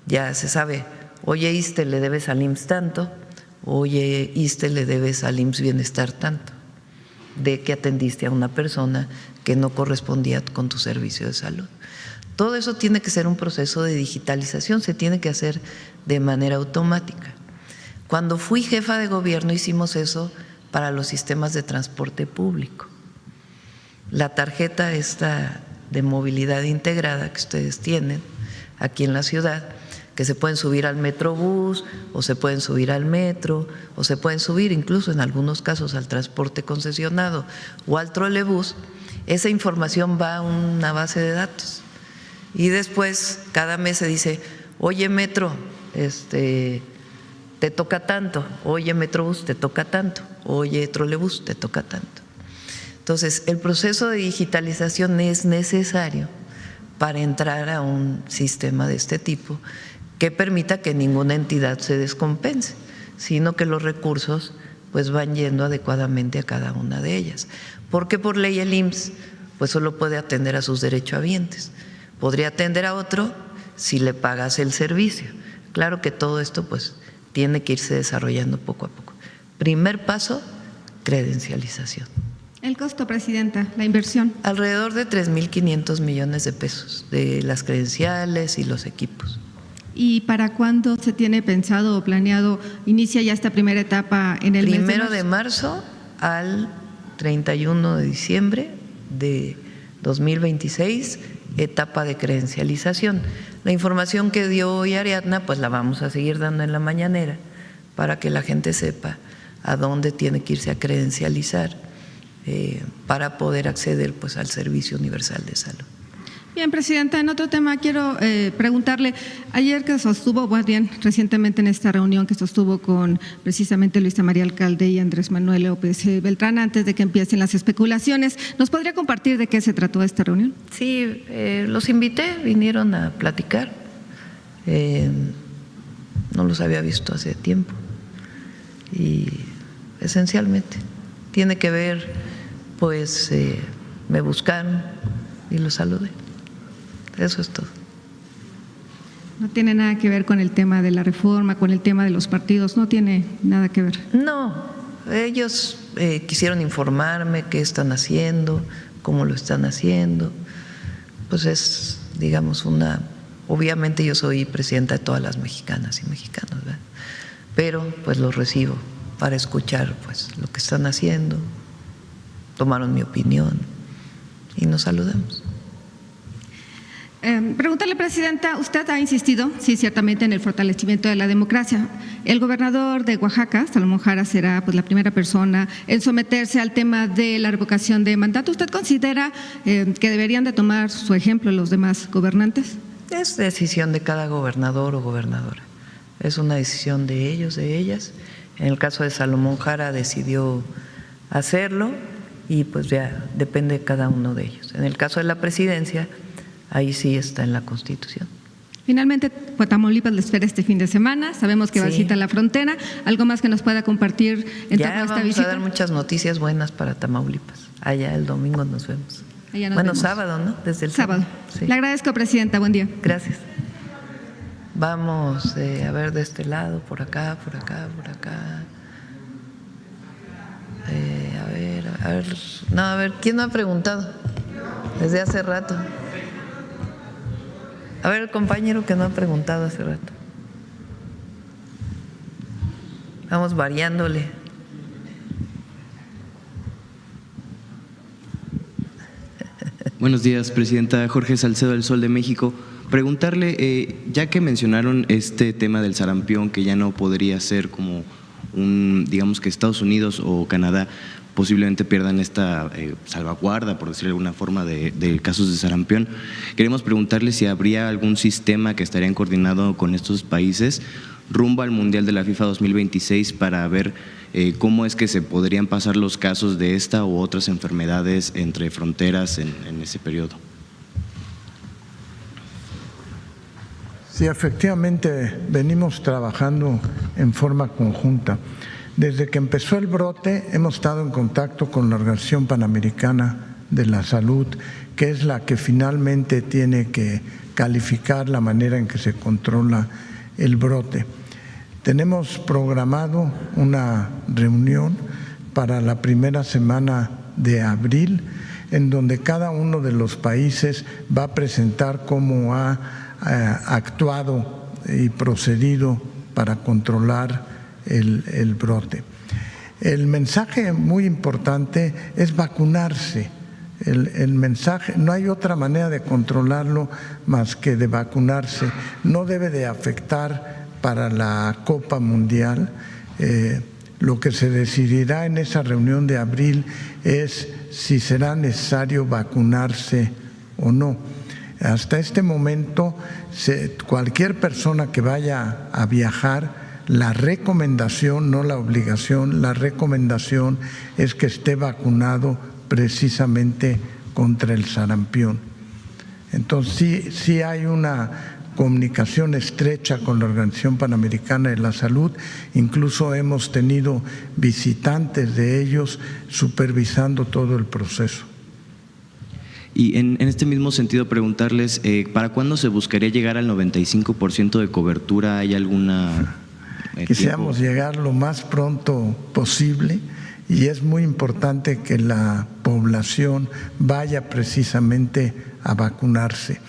ya se sabe: oye, ISSSTE, le debes al IMSS tanto; oye, ISSSTE, le debes al IMSS Bienestar tanto, de que atendiste a una persona que no correspondía con tu servicio de salud. Todo eso tiene que ser un proceso de digitalización, se tiene que hacer de manera automática. Cuando fui jefa de gobierno hicimos eso para los sistemas de transporte público. La tarjeta esta de movilidad integrada que ustedes tienen aquí en la ciudad, que se pueden subir al Metrobús o se pueden subir al metro o se pueden subir incluso en algunos casos al transporte concesionado o al trolebús, esa información va a una base de datos y después cada mes se dice, oye Metro, te toca tanto, oye Metrobús, te toca tanto, oye Trolebús, te toca tanto. Entonces, el proceso de digitalización es necesario para entrar a un sistema de este tipo que permita que ninguna entidad se descompense, sino que los recursos pues van yendo adecuadamente a cada una de ellas. Porque por ley el IMSS pues solo puede atender a sus derechohabientes. Podría atender a otro si le pagas el servicio. Claro que todo esto pues tiene que irse desarrollando poco a poco. Primer paso, credencialización. El costo, presidenta, la inversión. Alrededor de 3.500 millones de pesos de las credenciales y los equipos. ¿Y para cuándo se tiene pensado o planeado, inicia ya esta primera etapa en el mes de marzo al 31 de diciembre de 2026, etapa de credencialización. La información que dio hoy Ariadna, pues la vamos a seguir dando en la mañanera para que la gente sepa a dónde tiene que irse a credencializar para poder acceder pues al Servicio Universal de Salud. Bien, presidenta, en otro tema quiero preguntarle, ayer que sostuvo, pues bien, recientemente en esta reunión que sostuvo con precisamente Luisa María Alcalde y Andrés Manuel López Beltrán, antes de que empiecen las especulaciones, ¿nos podría compartir de qué se trató esta reunión? Sí, los invité, vinieron a platicar, no los había visto hace tiempo y esencialmente tiene que ver, pues me buscaron y los saludé. Eso es todo. No tiene nada que ver con el tema de la reforma, con el tema de los partidos, no tiene nada que ver. No, ellos quisieron informarme qué están haciendo, cómo lo están haciendo. Pues es, digamos, obviamente yo soy presidenta de todas las mexicanas y mexicanos, ¿verdad? Pero pues los recibo para escuchar pues lo que están haciendo, tomaron mi opinión y nos saludamos. Preguntarle, presidenta, usted ha insistido, sí, ciertamente en el fortalecimiento de la democracia. El gobernador de Oaxaca, Salomón Jara, será pues la primera persona en someterse al tema de la revocación de mandato. ¿Usted considera que deberían de tomar su ejemplo los demás gobernantes? Es decisión de cada gobernador o gobernadora. Es una decisión de ellos, de ellas. En el caso de Salomón Jara decidió hacerlo y pues ya depende de cada uno de ellos. En el caso de la presidencia, ahí sí está en la Constitución. Finalmente, Tamaulipas le espera este fin de semana. Sabemos que va a visitar la frontera. ¿Algo más que nos pueda compartir en torno a esta visita? Ya vamos a dar muchas noticias buenas para Tamaulipas. Allá el domingo nos vemos. Bueno, sábado, ¿no? Desde el sábado. Sí. Le agradezco, presidenta. Buen día. Gracias. Vamos a ver de este lado, por acá, por acá, por acá. A ver, ¿quién no ha preguntado? Desde hace rato. A ver, el compañero que no ha preguntado hace rato. Vamos variándole. Buenos días, presidenta. Jorge Salcedo del Sol de México. Preguntarle, ya que mencionaron este tema del sarampión, que ya no podría ser como digamos que Estados Unidos o Canadá posiblemente pierdan esta salvaguarda, por decirlo de alguna forma, de casos de sarampión. Queremos preguntarle si habría algún sistema que estarían coordinado con estos países rumbo al Mundial de la FIFA 2026 para ver cómo es que se podrían pasar los casos de esta u otras enfermedades entre fronteras en ese periodo. Sí, efectivamente venimos trabajando en forma conjunta. Desde que empezó el brote hemos estado en contacto con la Organización Panamericana de la Salud, que es la que finalmente tiene que calificar la manera en que se controla el brote. Tenemos programado una reunión para la primera semana de abril, en donde cada uno de los países va a presentar cómo ha actuado y procedido para controlar el brote. El mensaje muy importante es vacunarse. El mensaje, no hay otra manera de controlarlo más que de vacunarse. No debe de afectar para la Copa Mundial. Lo que se decidirá en esa reunión de abril es si será necesario vacunarse o no. Hasta este momento, cualquier persona que vaya a viajar, la recomendación, no la obligación, la recomendación es que esté vacunado precisamente contra el sarampión. Entonces sí hay una comunicación estrecha con la Organización Panamericana de la Salud, incluso hemos tenido visitantes de ellos supervisando todo el proceso. Y en este mismo sentido preguntarles, ¿para cuándo se buscaría llegar al 95% de cobertura? ¿Hay alguna Quisiéramos llegar lo más pronto posible y es muy importante que la población vaya precisamente a vacunarse.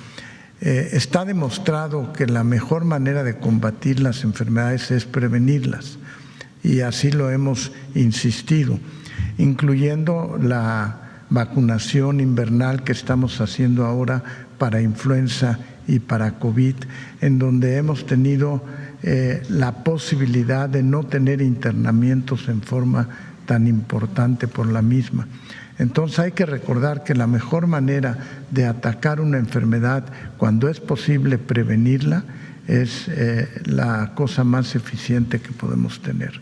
Está demostrado que la mejor manera de combatir las enfermedades es prevenirlas y así lo hemos insistido, incluyendo la vacunación invernal que estamos haciendo ahora para influenza y para COVID, en donde hemos tenido la posibilidad de no tener internamientos en forma tan importante por la misma. Entonces hay que recordar que la mejor manera de atacar una enfermedad cuando es posible prevenirla es la cosa más eficiente que podemos tener.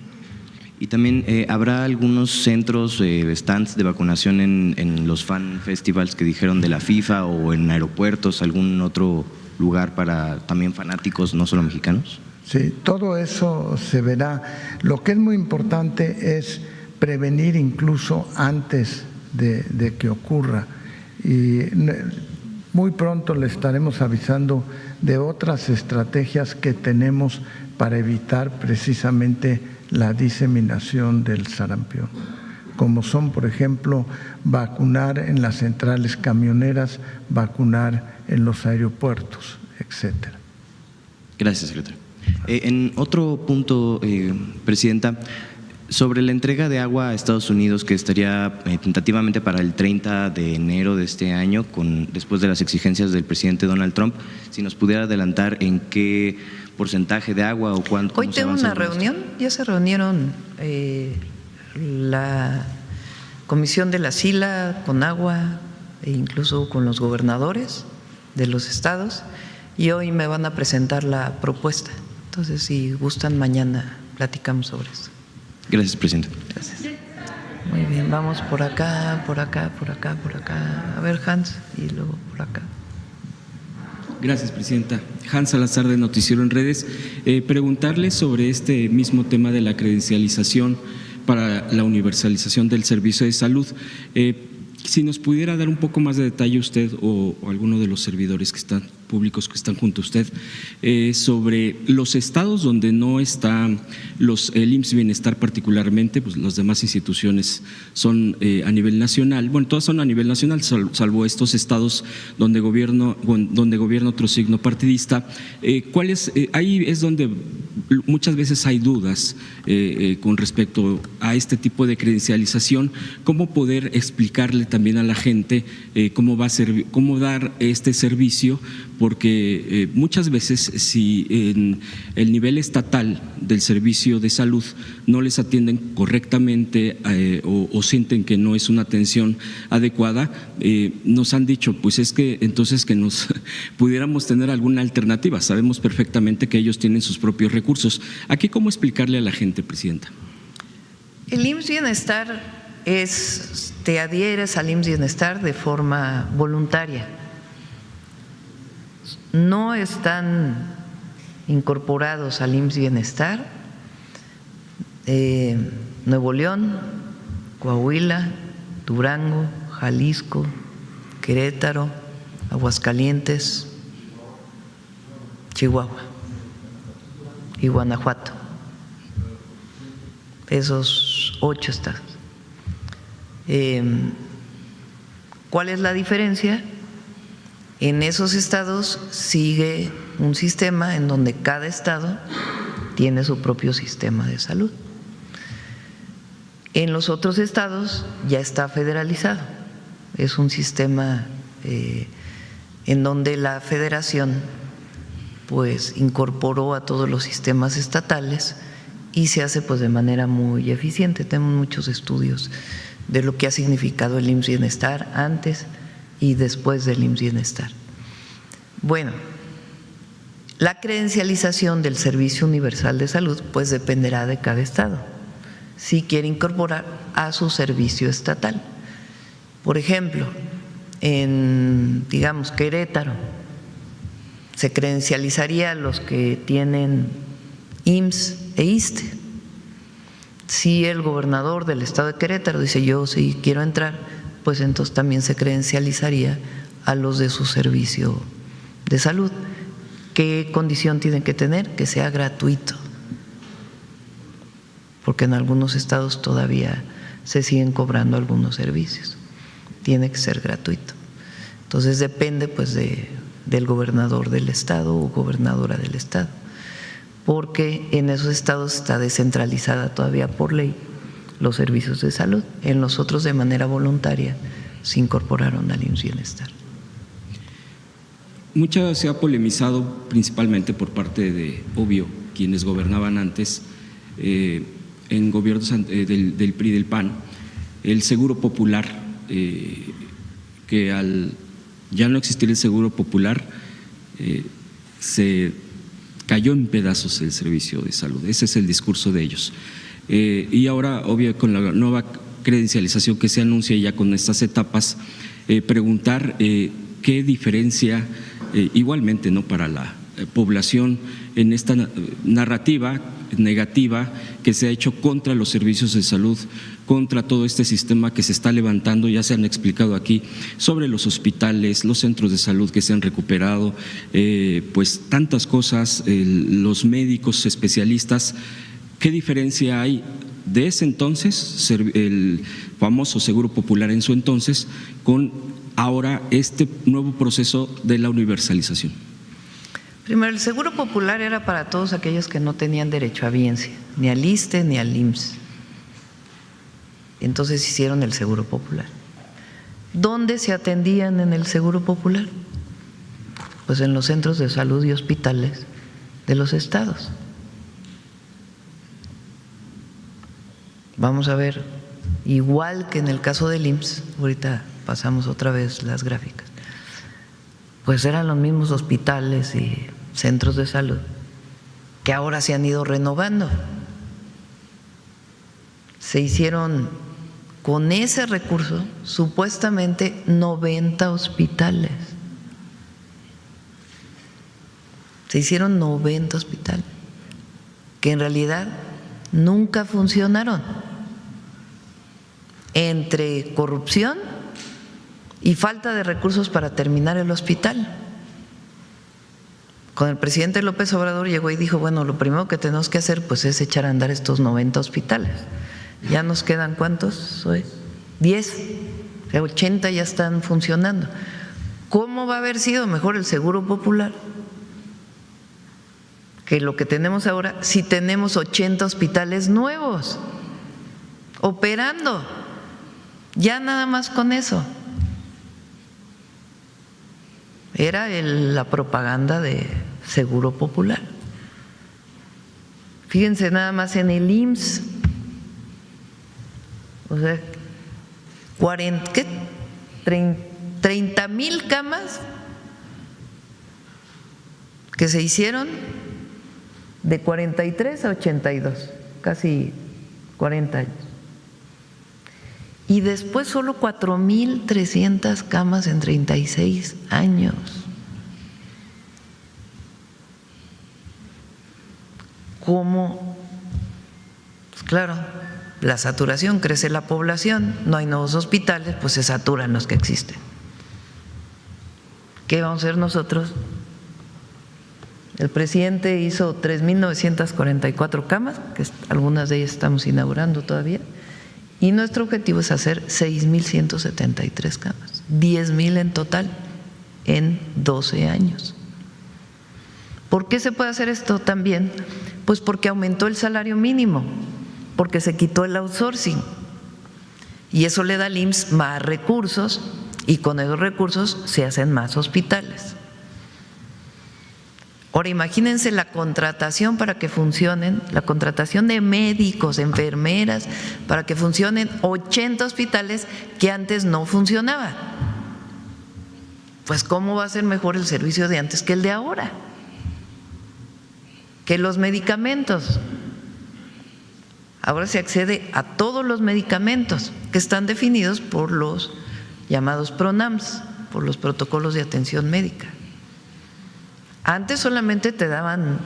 Y también habrá algunos centros, stands de vacunación en los fan festivals que dijeron de la FIFA o en aeropuertos, algún otro lugar para también fanáticos, no solo mexicanos. Sí, todo eso se verá. Lo que es muy importante es prevenir incluso antes de que ocurra. Y muy pronto le estaremos avisando de otras estrategias que tenemos para evitar precisamente la diseminación del sarampión, como son, por ejemplo, vacunar en las centrales camioneras, vacunar en los aeropuertos, etcétera. Gracias, secretario. En otro punto, Presidenta, sobre la entrega de agua a Estados Unidos, que estaría tentativamente para el 30 de enero de este año, después de las exigencias del presidente Donald Trump, si nos pudiera adelantar en qué porcentaje de agua o cuánto. Hoy tengo una reunión, ya se reunieron la comisión de la SILA con agua e incluso con los gobernadores de los estados y hoy me van a presentar la propuesta. Entonces, si gustan, mañana platicamos sobre eso. Gracias, presidente. Gracias. Muy bien, vamos por acá, por acá, por acá, por acá. A ver, Hans, y luego por acá. Gracias, presidenta. Hans Salazar, de Noticiero en Redes. Preguntarle sobre este mismo tema de la credencialización para la universalización del servicio de salud. Si nos pudiera dar un poco más de detalle usted o alguno de los servidores que están públicos que están junto a usted sobre los estados donde no está el IMSS Bienestar particularmente, pues las demás instituciones son a nivel nacional, bueno, todas son a nivel nacional, salvo estos estados donde gobierna otro signo partidista. Ahí es donde muchas veces hay dudas con respecto a este tipo de credencialización, cómo poder explicarle también a la gente cómo dar este servicio, porque muchas veces si en el nivel estatal del servicio de salud no les atienden correctamente o sienten que no es una atención adecuada, nos han dicho, pues es que entonces que nos pudiéramos tener alguna alternativa. Sabemos perfectamente que ellos tienen sus propios recursos. Aquí, ¿cómo explicarle a la gente, presidenta? El IMSS Bienestar te adhieres al IMSS Bienestar de forma voluntaria. No están incorporados al IMSS Bienestar Nuevo León, Coahuila, Durango, Jalisco, Querétaro, Aguascalientes, Chihuahua y Guanajuato. Esos 8 estados. ¿Cuál es la diferencia? En esos estados sigue un sistema en donde cada estado tiene su propio sistema de salud. En los otros estados ya está federalizado. Es un sistema en donde la federación pues incorporó a todos los sistemas estatales y se hace pues de manera muy eficiente. Tenemos muchos estudios de lo que ha significado el IMSS Bienestar antes y después del IMSS Bienestar. Bueno, la credencialización del Servicio Universal de Salud pues dependerá de cada estado, si quiere incorporar a su servicio estatal. Por ejemplo, en, digamos, Querétaro, se credencializaría a los que tienen IMSS e ISSSTE. Si el gobernador del estado de Querétaro dice yo sí quiero entrar, pues entonces también se credencializaría a los de su servicio de salud. ¿Qué condición tienen que tener? Que sea gratuito, porque en algunos estados todavía se siguen cobrando algunos servicios. Tiene que ser gratuito. Entonces depende pues del gobernador del estado o gobernadora del estado, porque en esos estados está descentralizada todavía por ley los servicios de salud. En los otros de manera voluntaria se incorporaron al IMSS Bienestar. Mucho se ha polemizado principalmente por parte de, obvio, quienes gobernaban antes en gobiernos del PRI y del PAN, el seguro popular, que al ya no existir el seguro popular se cayó en pedazos el servicio de salud. Ese es el discurso de ellos. Y ahora, obvio, con la nueva credencialización que se anuncia ya con estas etapas, preguntar qué diferencia igualmente, ¿no?, para la población en esta narrativa negativa que se ha hecho contra los servicios de salud, contra todo este sistema que se está levantando. Ya se han explicado aquí sobre los hospitales, los centros de salud que se han recuperado, pues tantas cosas, los médicos especialistas. ¿Qué diferencia hay de ese entonces, el famoso Seguro Popular en su entonces, con ahora este nuevo proceso de la universalización? Primero, el Seguro Popular era para todos aquellos que no tenían derecho a biencia, ni al ISSSTE ni al IMSS. Entonces hicieron el Seguro Popular. ¿Dónde se atendían en el Seguro Popular? Pues en los centros de salud y hospitales de los estados. Vamos a ver, igual que en el caso del IMSS, ahorita pasamos otra vez las gráficas, pues eran los mismos hospitales y centros de salud que ahora se han ido renovando. Se hicieron con ese recurso supuestamente 90 hospitales. Se hicieron 90 hospitales que en realidad nunca funcionaron, entre corrupción y falta de recursos para terminar el hospital. Con el presidente López Obrador llegó y dijo, bueno, lo primero que tenemos que hacer pues es echar a andar estos 90 hospitales. Ya nos quedan, ¿cuántos? 10, 80 ya están funcionando. ¿Cómo va a haber sido mejor el Seguro Popular que lo que tenemos ahora si tenemos 80 hospitales nuevos operando? Ya nada más con eso. Era la propaganda de Seguro Popular. Fíjense nada más en el IMSS, o sea, 30,000 camas que se hicieron de 43 a 82, casi 40 años. Y después solo 4,300 camas en 36 años. ¿Cómo? Pues claro, la saturación, crece la población, no hay nuevos hospitales, pues se saturan los que existen. ¿Qué vamos a hacer nosotros? El presidente hizo 3,944 camas, que algunas de ellas estamos inaugurando todavía, y nuestro objetivo es hacer 6,173 camas, 10,000 en total en 12 años. ¿Por qué se puede hacer esto también? Pues porque aumentó el salario mínimo, porque se quitó el outsourcing y eso le da al IMSS más recursos y con esos recursos se hacen más hospitales. Ahora imagínense la contratación para que funcionen, la contratación de médicos, enfermeras, para que funcionen 80 hospitales que antes no funcionaban. Pues ¿cómo va a ser mejor el servicio de antes que el de ahora? Que los medicamentos. Ahora se accede a todos los medicamentos que están definidos por los llamados PRONAMS, por los protocolos de atención médica. Antes solamente te daban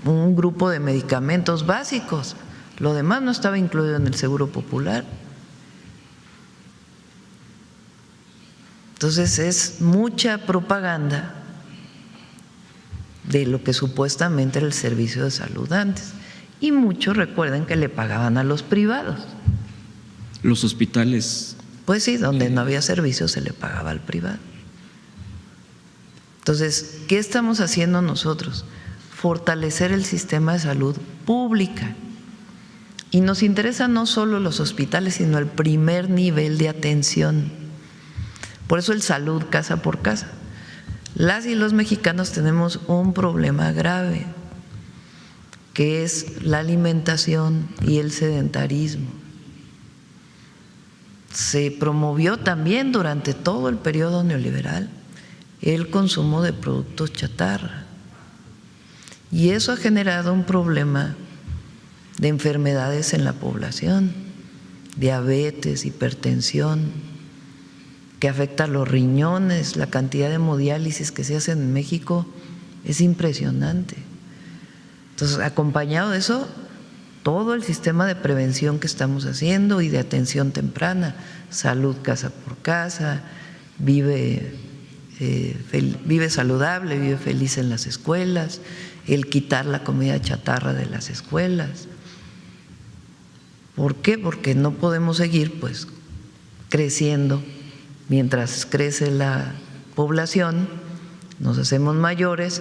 un grupo de medicamentos básicos, lo demás no estaba incluido en el Seguro Popular. Entonces es mucha propaganda de lo que supuestamente era el servicio de salud antes. Y muchos recuerden que le pagaban a los privados. Los hospitales. Pues sí, donde no había servicio se le pagaba al privado. Entonces, ¿qué estamos haciendo nosotros? Fortalecer el sistema de salud pública. Y nos interesa no solo los hospitales, sino el primer nivel de atención. Por eso el salud casa por casa. Las y los mexicanos tenemos un problema grave, que es la alimentación y el sedentarismo. Se promovió también durante todo el periodo neoliberal el consumo de productos chatarra. Y eso ha generado un problema de enfermedades en la población, diabetes, hipertensión, que afecta a los riñones. La cantidad de hemodiálisis que se hacen en México es impresionante. Entonces, acompañado de eso, todo el sistema de prevención que estamos haciendo y de atención temprana, salud casa por casa, vive saludable, vive feliz en las escuelas, el quitar la comida chatarra de las escuelas. ¿Por qué? Porque no podemos seguir pues creciendo. Mientras crece la población, nos hacemos mayores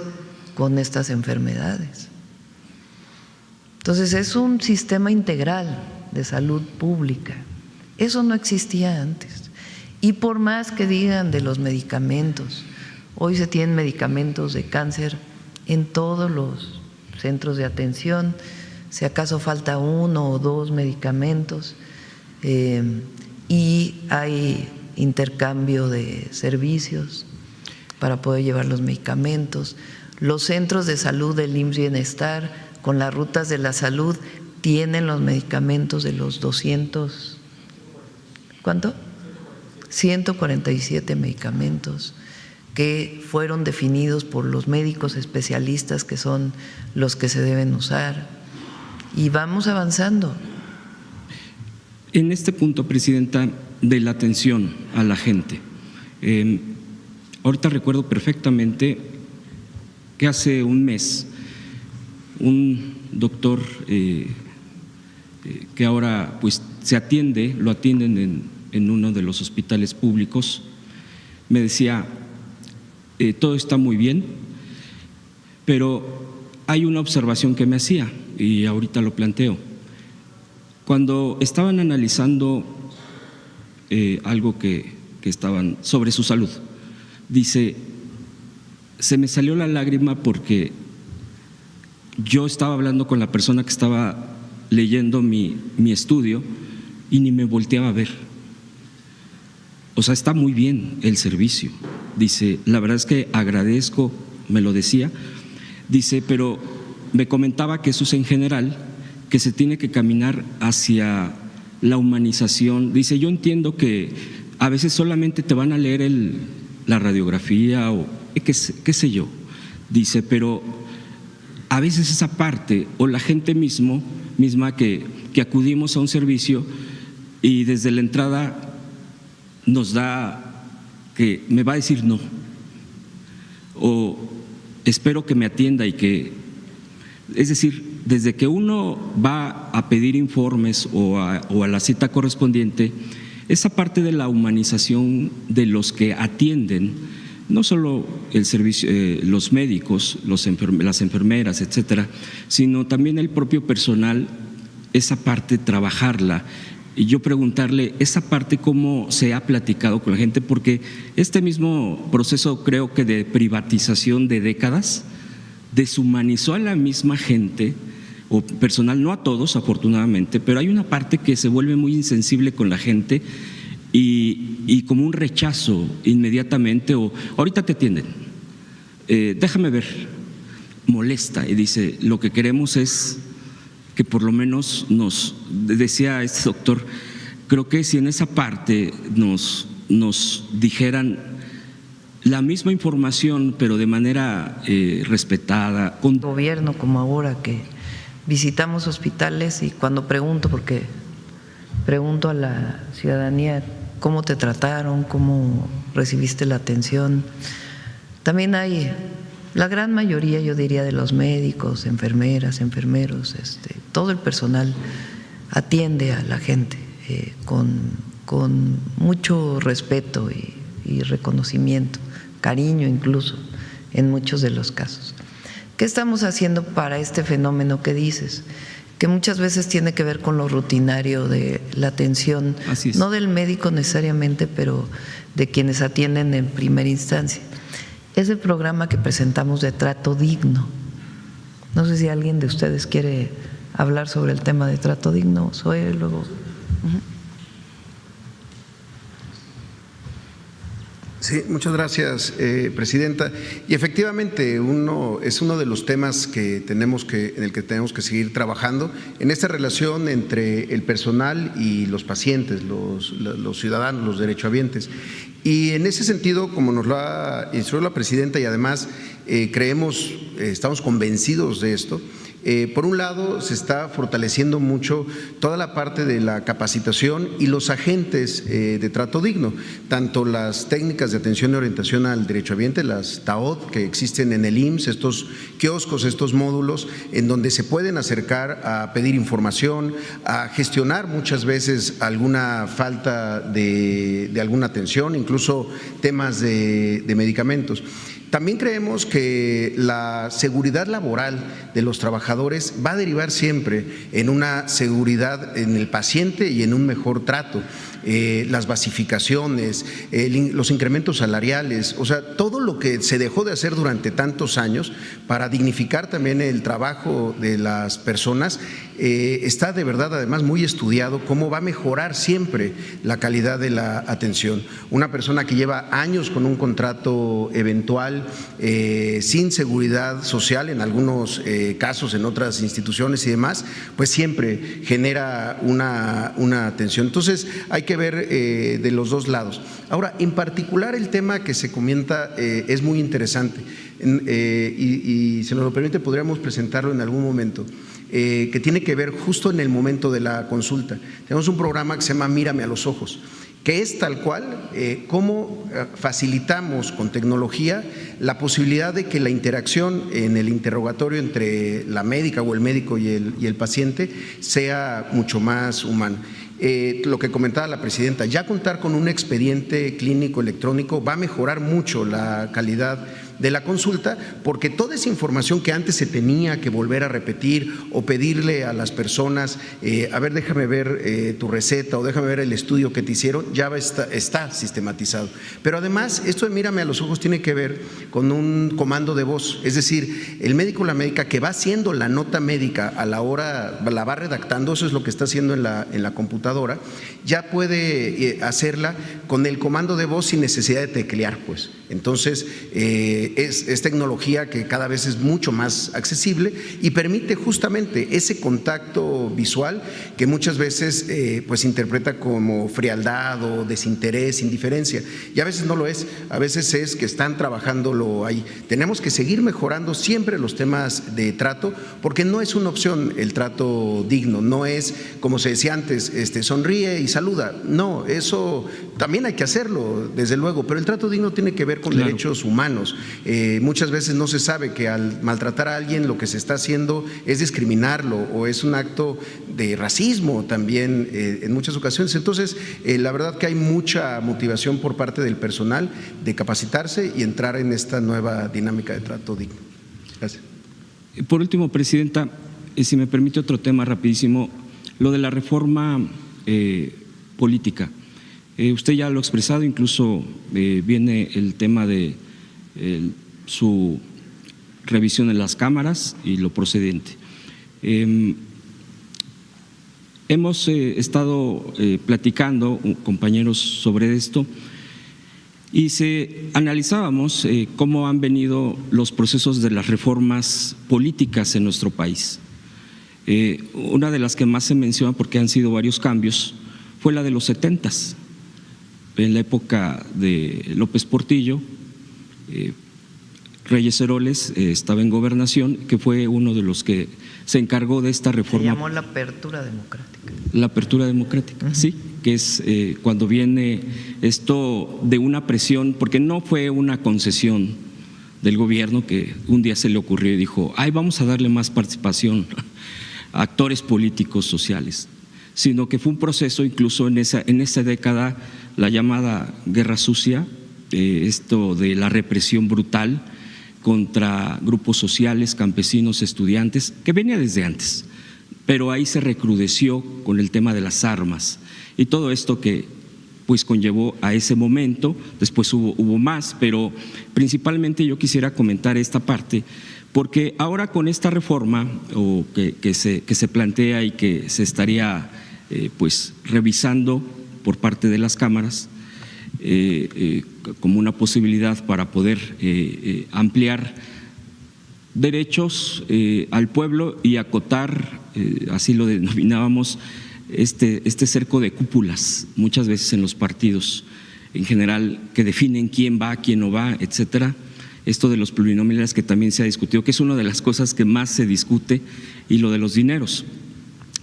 con estas enfermedades. Entonces es un sistema integral de salud pública. Eso no existía antes. Y por más que digan de los medicamentos, hoy se tienen medicamentos de cáncer en todos los centros de atención, si acaso falta 1 o 2 medicamentos, y hay intercambio de servicios para poder llevar los medicamentos. Los centros de salud del IMSS Bienestar, con las rutas de la salud, tienen los medicamentos de los 200, ¿cuánto? 147 medicamentos que fueron definidos por los médicos especialistas, que son los que se deben usar, y vamos avanzando. En este punto, Presidenta, de la atención a la gente, ahorita recuerdo perfectamente que hace un mes un doctor que ahora pues lo atienden en uno de los hospitales públicos, me decía, todo está muy bien, pero hay una observación que me hacía y ahorita lo planteo. Cuando estaban analizando algo que estaban sobre su salud, dice, se me salió la lágrima porque yo estaba hablando con la persona que estaba leyendo mi estudio y ni me volteaba a ver. O sea, está muy bien el servicio. Dice, la verdad es que agradezco, me lo decía, dice, pero me comentaba que eso es en general, que se tiene que caminar hacia la humanización. Dice, yo entiendo que a veces solamente te van a leer la radiografía o qué sé yo. Dice, pero a veces esa parte o la gente misma que acudimos a un servicio y desde la entrada nos da que me va a decir no, o espero que me atienda y que, es decir, desde que uno va a pedir informes o a la cita correspondiente, esa parte de la humanización de los que atienden, no solo el servicio, los médicos, las enfermeras, etcétera, sino también el propio personal, esa parte trabajarla Y yo preguntarle esa parte cómo se ha platicado con la gente, porque este mismo proceso, creo que de privatización de décadas, deshumanizó a la misma gente o personal, no a todos afortunadamente, pero hay una parte que se vuelve muy insensible con la gente y como un rechazo inmediatamente, o ahorita te atienden, déjame ver, molesta y dice, lo que queremos es que por lo menos nos, decía este doctor, creo que si en esa parte nos dijeran la misma información, pero de manera respetada. Con gobierno, como ahora que visitamos hospitales y cuando pregunto, porque pregunto a la ciudadanía cómo te trataron, cómo recibiste la atención, también hay… La gran mayoría, yo diría, de los médicos, enfermeras, enfermeros, todo el personal atiende a la gente con mucho respeto y reconocimiento, cariño incluso, en muchos de los casos. ¿Qué estamos haciendo para este fenómeno que dices? Que muchas veces tiene que ver con lo rutinario de la atención, no del médico necesariamente, pero de quienes atienden en primera instancia. Es el programa que presentamos de trato digno. No sé si alguien de ustedes quiere hablar sobre el tema de trato digno. Soy luego. Sí, muchas gracias, presidenta. Y efectivamente, es uno de los temas en el que tenemos que seguir trabajando en esta relación entre el personal y los pacientes, los ciudadanos, los derechohabientes. Y en ese sentido, como nos lo ha instruido la presidenta, y además estamos convencidos de esto. Por un lado, se está fortaleciendo mucho toda la parte de la capacitación y los agentes de trato digno, tanto las técnicas de atención y orientación al derechohabiente, las TAOD que existen en el IMSS, estos kioscos, estos módulos en donde se pueden acercar a pedir información, a gestionar muchas veces alguna falta de alguna atención, incluso temas de medicamentos. También creemos que la seguridad laboral de los trabajadores va a derivar siempre en una seguridad en el paciente y en un mejor trato. Las basificaciones, los incrementos salariales, o sea, todo lo que se dejó de hacer durante tantos años para dignificar también el trabajo de las personas, está de verdad además muy estudiado cómo va a mejorar siempre la calidad de la atención. Una persona que lleva años con un contrato eventual, sin seguridad social en algunos casos, en otras instituciones y demás, pues siempre genera una atención. Entonces hay que ver de los dos lados. Ahora, en particular el tema que se comenta es muy interesante y si nos lo permite podríamos presentarlo en algún momento, que tiene que ver justo en el momento de la consulta. Tenemos un programa que se llama Mírame a los ojos, que es tal cual cómo facilitamos con tecnología la posibilidad de que la interacción en el interrogatorio entre la médica o el médico y el paciente sea mucho más humana. Lo que comentaba la presidenta, ya contar con un expediente clínico electrónico va a mejorar mucho la calidad de la consulta, porque toda esa información que antes se tenía que volver a repetir o pedirle a las personas, a ver, déjame ver tu receta o déjame ver el estudio que te hicieron, ya está sistematizado. Pero además, esto de Mírame a los ojos tiene que ver con un comando de voz, es decir, el médico o la médica que va haciendo la nota médica a la hora, la va redactando, eso es lo que está haciendo en la computadora, ya puede hacerla con el comando de voz sin necesidad de teclear, pues. Entonces, es tecnología que cada vez es mucho más accesible y permite justamente ese contacto visual que muchas veces pues interpreta como frialdad o desinterés, indiferencia, y a veces no lo es, a veces es que están trabajándolo ahí. Tenemos que seguir mejorando siempre los temas de trato, porque no es una opción el trato digno, no es como se decía antes, sonríe y saluda, no, eso también hay que hacerlo, desde luego, pero el trato digno tiene que ver con derechos humanos. Muchas veces no se sabe que al maltratar a alguien lo que se está haciendo es discriminarlo o es un acto de racismo también en muchas ocasiones. Entonces, la verdad que hay mucha motivación por parte del personal de capacitarse y entrar en esta nueva dinámica de trato digno. Gracias. Por último, presidenta, si me permite otro tema rapidísimo, lo de la reforma política. Usted ya lo ha expresado, incluso viene el tema de su revisión en las cámaras y lo procedente. Hemos estado platicando, compañeros, sobre esto y analizábamos cómo han venido los procesos de las reformas políticas en nuestro país. Una de las que más se menciona, porque han sido varios cambios, fue la de los 70s, en la época de López Portillo. Reyes Heroles estaba en gobernación, que fue uno de los que se encargó de esta reforma. Se llamó la apertura democrática. La apertura democrática, sí, que es cuando viene esto de una presión, porque no fue una concesión del gobierno que un día se le ocurrió y dijo, ay, vamos a darle más participación a actores políticos sociales, sino que fue un proceso, incluso en esa década, la llamada Guerra Sucia, esto de la represión brutal contra grupos sociales, campesinos, estudiantes, que venía desde antes, pero ahí se recrudeció con el tema de las armas y todo esto que pues conllevó a ese momento. Después hubo más, pero principalmente yo quisiera comentar esta parte, porque ahora con esta reforma que se plantea y que se estaría pues revisando por parte de las cámaras, como una posibilidad para poder ampliar derechos al pueblo y acotar, así lo denominábamos, este cerco de cúpulas, muchas veces en los partidos en general, que definen quién va, quién no va, etcétera. Esto de los plurinominales, que también se ha discutido, que es una de las cosas que más se discute, y lo de los dineros.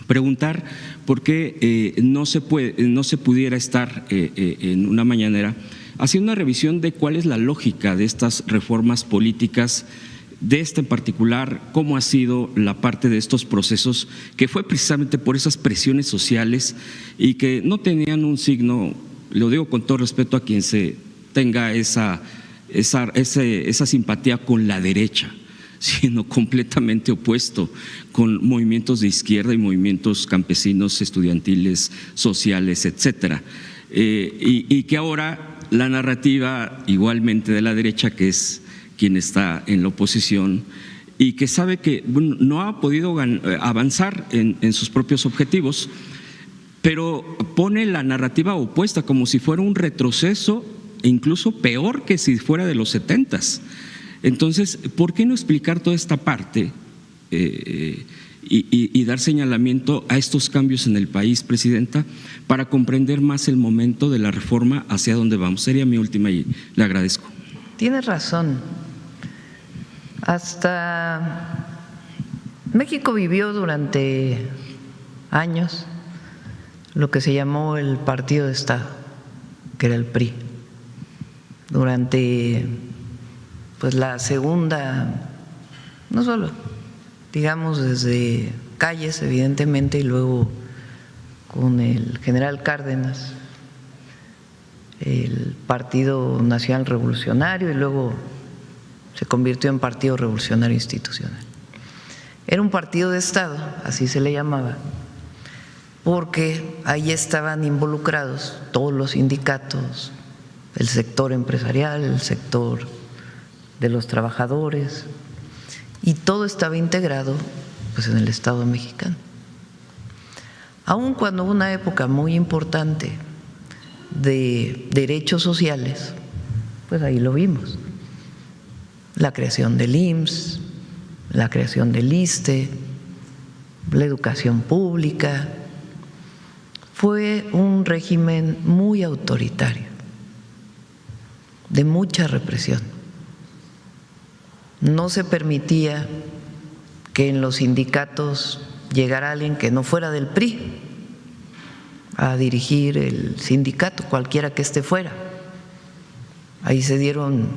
Preguntar por qué no se pudiera estar en una mañanera haciendo una revisión de cuál es la lógica de estas reformas políticas, de esta en particular, cómo ha sido la parte de estos procesos, que fue precisamente por esas presiones sociales y que no tenían un signo, lo digo con todo respeto a quien se tenga esa simpatía con la derecha, sino completamente opuesto, con movimientos de izquierda y movimientos campesinos, estudiantiles, sociales, etcétera. Y que ahora la narrativa igualmente de la derecha, que es quien está en la oposición y que sabe que no ha podido avanzar en sus propios objetivos, pero pone la narrativa opuesta como si fuera un retroceso, e incluso peor que si fuera de los 70s. Entonces, ¿por qué no explicar toda esta parte y dar señalamiento a estos cambios en el país, Presidenta, para comprender más el momento de la reforma hacia dónde vamos? Sería mi última y le agradezco. Tienes razón. Hasta México vivió durante años lo que se llamó el Partido de Estado, que era el PRI. Durante pues la segunda, no solo, digamos desde Calles evidentemente, y luego con el general Cárdenas, el Partido Nacional Revolucionario, y luego se convirtió en Partido Revolucionario Institucional. Era un partido de Estado, así se le llamaba, porque ahí estaban involucrados todos los sindicatos, el sector empresarial, el sector de los trabajadores, y todo estaba integrado pues en el Estado mexicano. Aun cuando hubo una época muy importante de derechos sociales, pues ahí lo vimos. La creación del IMSS, la creación del ISSSTE, la educación pública. Fue un régimen muy autoritario, de mucha represión. No se permitía que en los sindicatos llegara alguien que no fuera del PRI a dirigir el sindicato, cualquiera que esté fuera. Ahí se dieron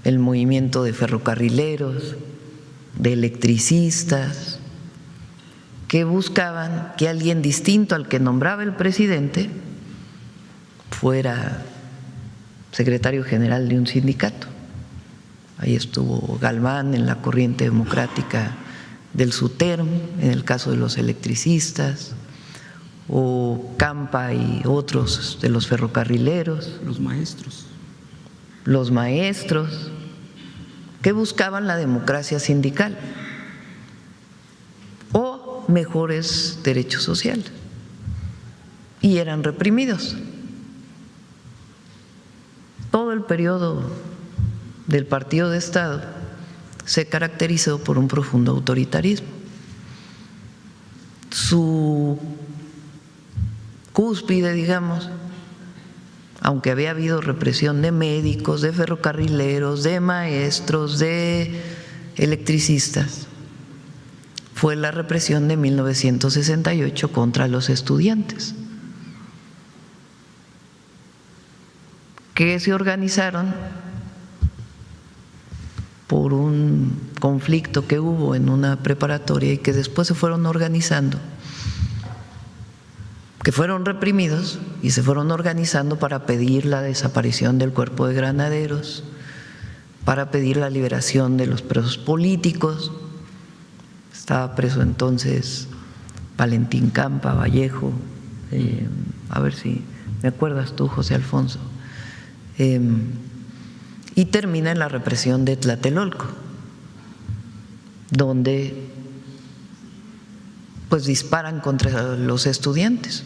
el movimiento de ferrocarrileros, de electricistas, que buscaban que alguien distinto al que nombraba el presidente fuera secretario general de un sindicato. Ahí estuvo Galván en la corriente democrática del SUTERM, en el caso de los electricistas, o Campa y otros de los ferrocarrileros. Los maestros, que buscaban la democracia sindical o mejores derechos sociales, y eran reprimidos. Todo el periodo del Partido de Estado se caracterizó por un profundo autoritarismo. Su cúspide, digamos, aunque había habido represión de médicos, de ferrocarrileros, de maestros, de electricistas, fue la represión de 1968 contra los estudiantes, que se organizaron por un conflicto que hubo en una preparatoria y que después se fueron organizando, que fueron reprimidos y se fueron organizando para pedir la desaparición del cuerpo de granaderos, para pedir la liberación de los presos políticos. Estaba preso entonces Valentín Campa, Vallejo, a ver si me acuerdas tú, José Alfonso, y termina en la represión de Tlatelolco, donde pues disparan contra los estudiantes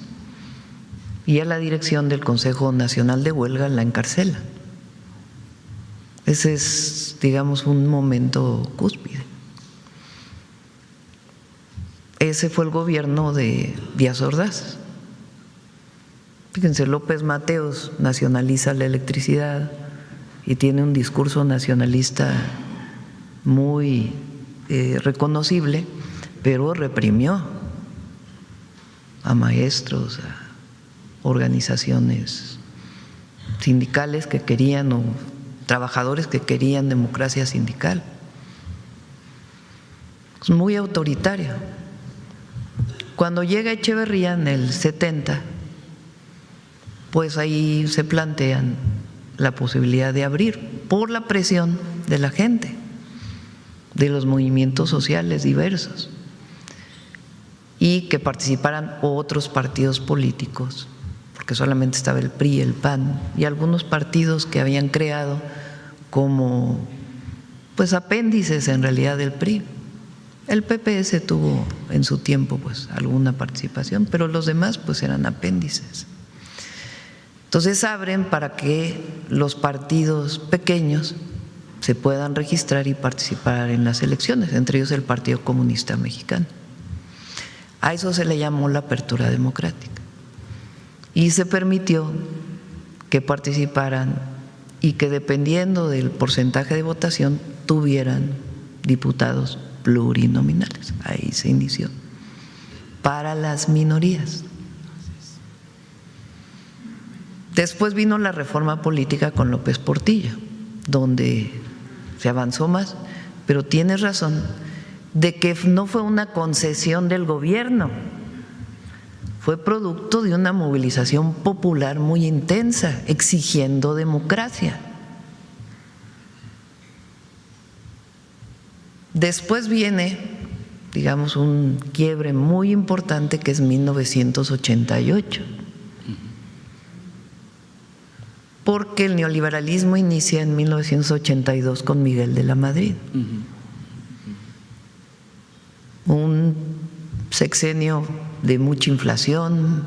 y a la dirección del Consejo Nacional de Huelga la encarcelan. Ese es, digamos, un momento cúspide. Ese fue el gobierno de Díaz Ordaz. Fíjense, López Mateos nacionaliza la electricidad y tiene un discurso nacionalista muy reconocible, pero reprimió a maestros, a organizaciones sindicales que querían, o trabajadores que querían democracia sindical. Es muy autoritario. Cuando llega Echeverría en el 70, pues ahí se plantean la posibilidad de abrir por la presión de la gente, de los movimientos sociales diversos, y que participaran otros partidos políticos, porque solamente estaba el PRI, el PAN y algunos partidos que habían creado como pues apéndices en realidad del PRI. El PPS tuvo en su tiempo pues alguna participación, pero los demás pues eran apéndices. Entonces abren para que los partidos pequeños se puedan registrar y participar en las elecciones, entre ellos el Partido Comunista Mexicano. A eso se le llamó la apertura democrática y se permitió que participaran y que dependiendo del porcentaje de votación tuvieran diputados plurinominales. Ahí se inició para las minorías. Después vino la reforma política con López Portillo, donde se avanzó más, pero tienes razón de que no fue una concesión del gobierno, fue producto de una movilización popular muy intensa, exigiendo democracia. Después viene, digamos, un quiebre muy importante que es 1988. Porque el neoliberalismo inicia en 1982 con Miguel de la Madrid. Un sexenio de mucha inflación,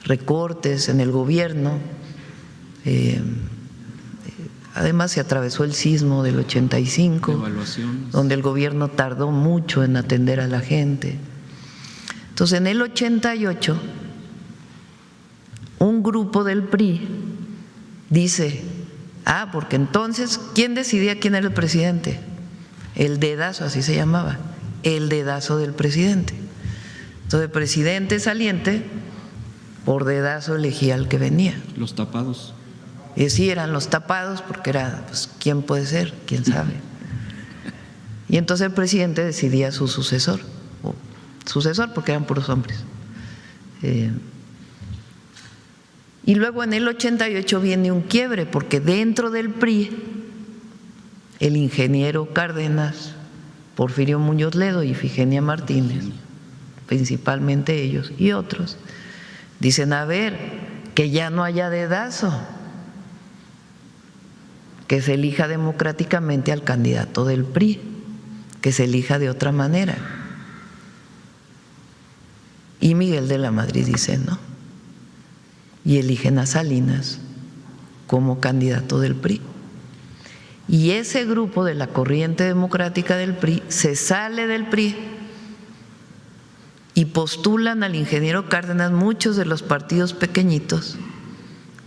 recortes en el gobierno. Además se atravesó el sismo del 85, donde el gobierno tardó mucho en atender a la gente. Entonces en el 88 un grupo del PRI dice, porque entonces, ¿quién decidía quién era el presidente? El dedazo, así se llamaba, el dedazo del presidente. Entonces el presidente saliente, por dedazo elegía al que venía. Los tapados. Y sí, eran los tapados, porque era, pues, ¿quién puede ser? ¿Quién sabe? Y entonces el presidente decidía su sucesor, o sucesor porque eran puros hombres. Y luego en el 88 viene un quiebre, porque dentro del PRI, el ingeniero Cárdenas, Porfirio Muñoz Ledo y Ifigenia Martínez principalmente ellos y otros, dicen, a ver, que ya no haya dedazo, que se elija democráticamente al candidato del PRI, que se elija de otra manera. Y Miguel de la Madrid dice no, y eligen a Salinas como candidato del PRI. Y ese grupo de la corriente democrática del PRI se sale del PRI y postulan al ingeniero Cárdenas muchos de los partidos pequeñitos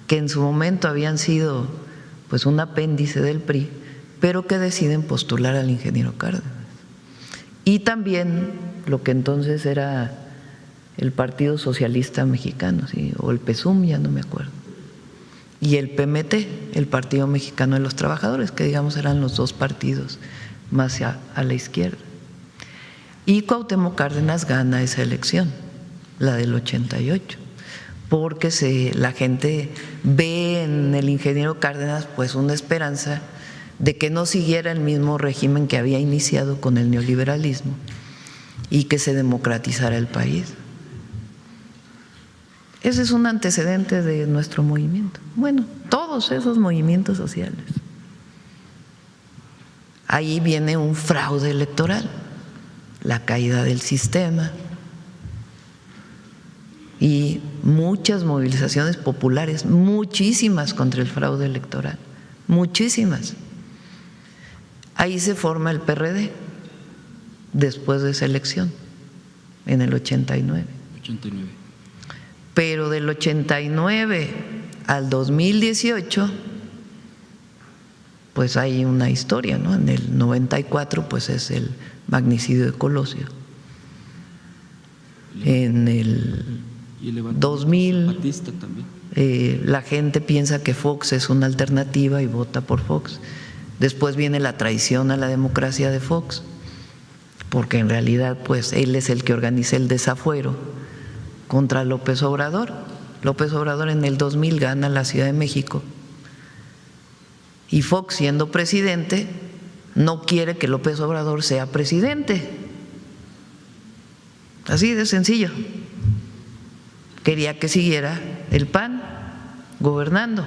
que en su momento habían sido pues un apéndice del PRI, pero que deciden postular al ingeniero Cárdenas. Y también lo que entonces era el Partido Socialista Mexicano, ¿sí? O el PSUM, ya no me acuerdo, y el PMT, el Partido Mexicano de los Trabajadores, que digamos eran los dos partidos más a la izquierda. Y Cuauhtémoc Cárdenas gana esa elección, la del 88, porque la gente ve en el ingeniero Cárdenas pues una esperanza de que no siguiera el mismo régimen que había iniciado con el neoliberalismo y que se democratizara el país. Ese es un antecedente de nuestro movimiento. Bueno, todos esos movimientos sociales. Ahí viene un fraude electoral, la caída del sistema y muchas movilizaciones populares, muchísimas contra el fraude electoral, muchísimas. Ahí se forma el PRD después de esa elección, en el 89. Pero del 89 al 2018, pues hay una historia, ¿no? En el 94, pues es el magnicidio de Colosio. En el 2000, la gente piensa que Fox es una alternativa y vota por Fox. Después viene la traición a la democracia de Fox, porque en realidad, pues él es el que organiza el desafuero contra López Obrador. López Obrador en el 2000 gana la Ciudad de México y Fox, siendo presidente, no quiere que López Obrador sea presidente. Así de sencillo. Quería que siguiera el PAN gobernando.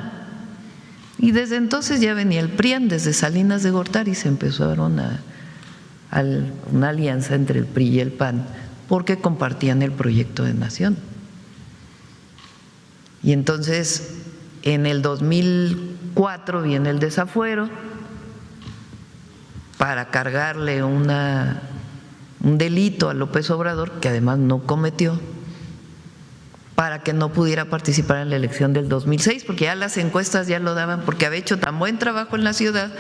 Y desde entonces ya venía el PRIAN, desde Salinas de Gortari se empezaron una alianza entre el PRI y el PAN, porque compartían el proyecto de nación. Y entonces en el 2004 viene el desafuero para cargarle un delito a López Obrador, que además no cometió, para que no pudiera participar en la elección del 2006, porque ya las encuestas ya lo daban, porque había hecho tan buen trabajo en la ciudad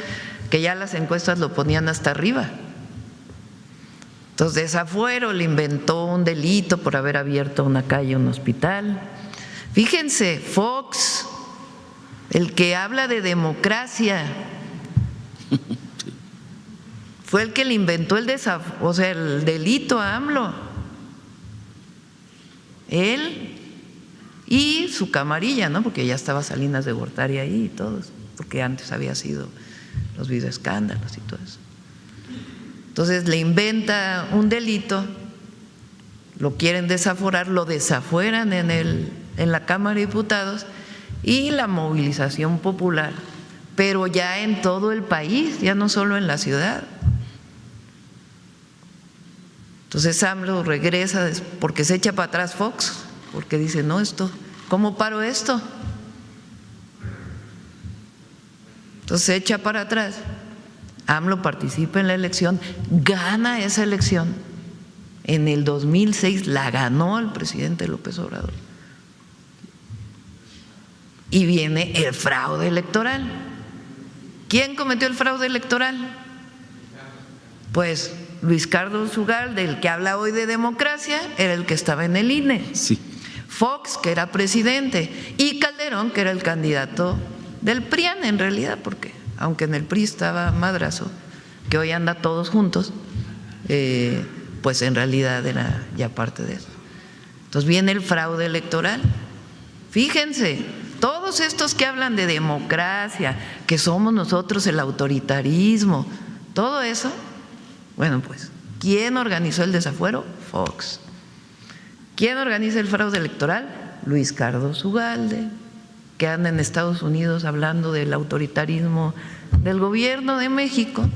que ya las encuestas lo ponían hasta arriba. Entonces, desafuero, le inventó un delito por haber abierto una calle, un hospital. Fíjense, Fox, el que habla de democracia, fue el que le inventó el delito a AMLO. Él y su camarilla, ¿no? Porque ya estaba Salinas de Gortari ahí y todos, porque antes había sido los videoescándalos y todo eso. Entonces le inventa un delito, lo quieren desaforar, lo desafueran en la Cámara de Diputados y la movilización popular, pero ya en todo el país, ya no solo en la ciudad. Entonces AMLO regresa porque se echa para atrás Fox, porque dice, no, ¿cómo paro esto? Entonces se echa para atrás. AMLO participa en la elección, gana esa elección. En el 2006 la ganó el presidente López Obrador. Y viene el fraude electoral. ¿Quién cometió el fraude electoral? Pues Luis Carlos Ugalde, del que habla hoy de democracia, era el que estaba en el INE. Sí. Fox, que era presidente, y Calderón, que era el candidato del PRIAN en realidad, porque aunque en el PRI estaba Madrazo, que hoy anda todos juntos, pues en realidad era ya parte de eso. Entonces viene el fraude electoral. Fíjense, todos estos que hablan de democracia, que somos nosotros el autoritarismo, todo eso, bueno, pues, ¿quién organizó el desafuero? Fox. ¿Quién organiza el fraude electoral? Luis Cardoso Ugalde, que anda en Estados Unidos hablando del autoritarismo del gobierno de México,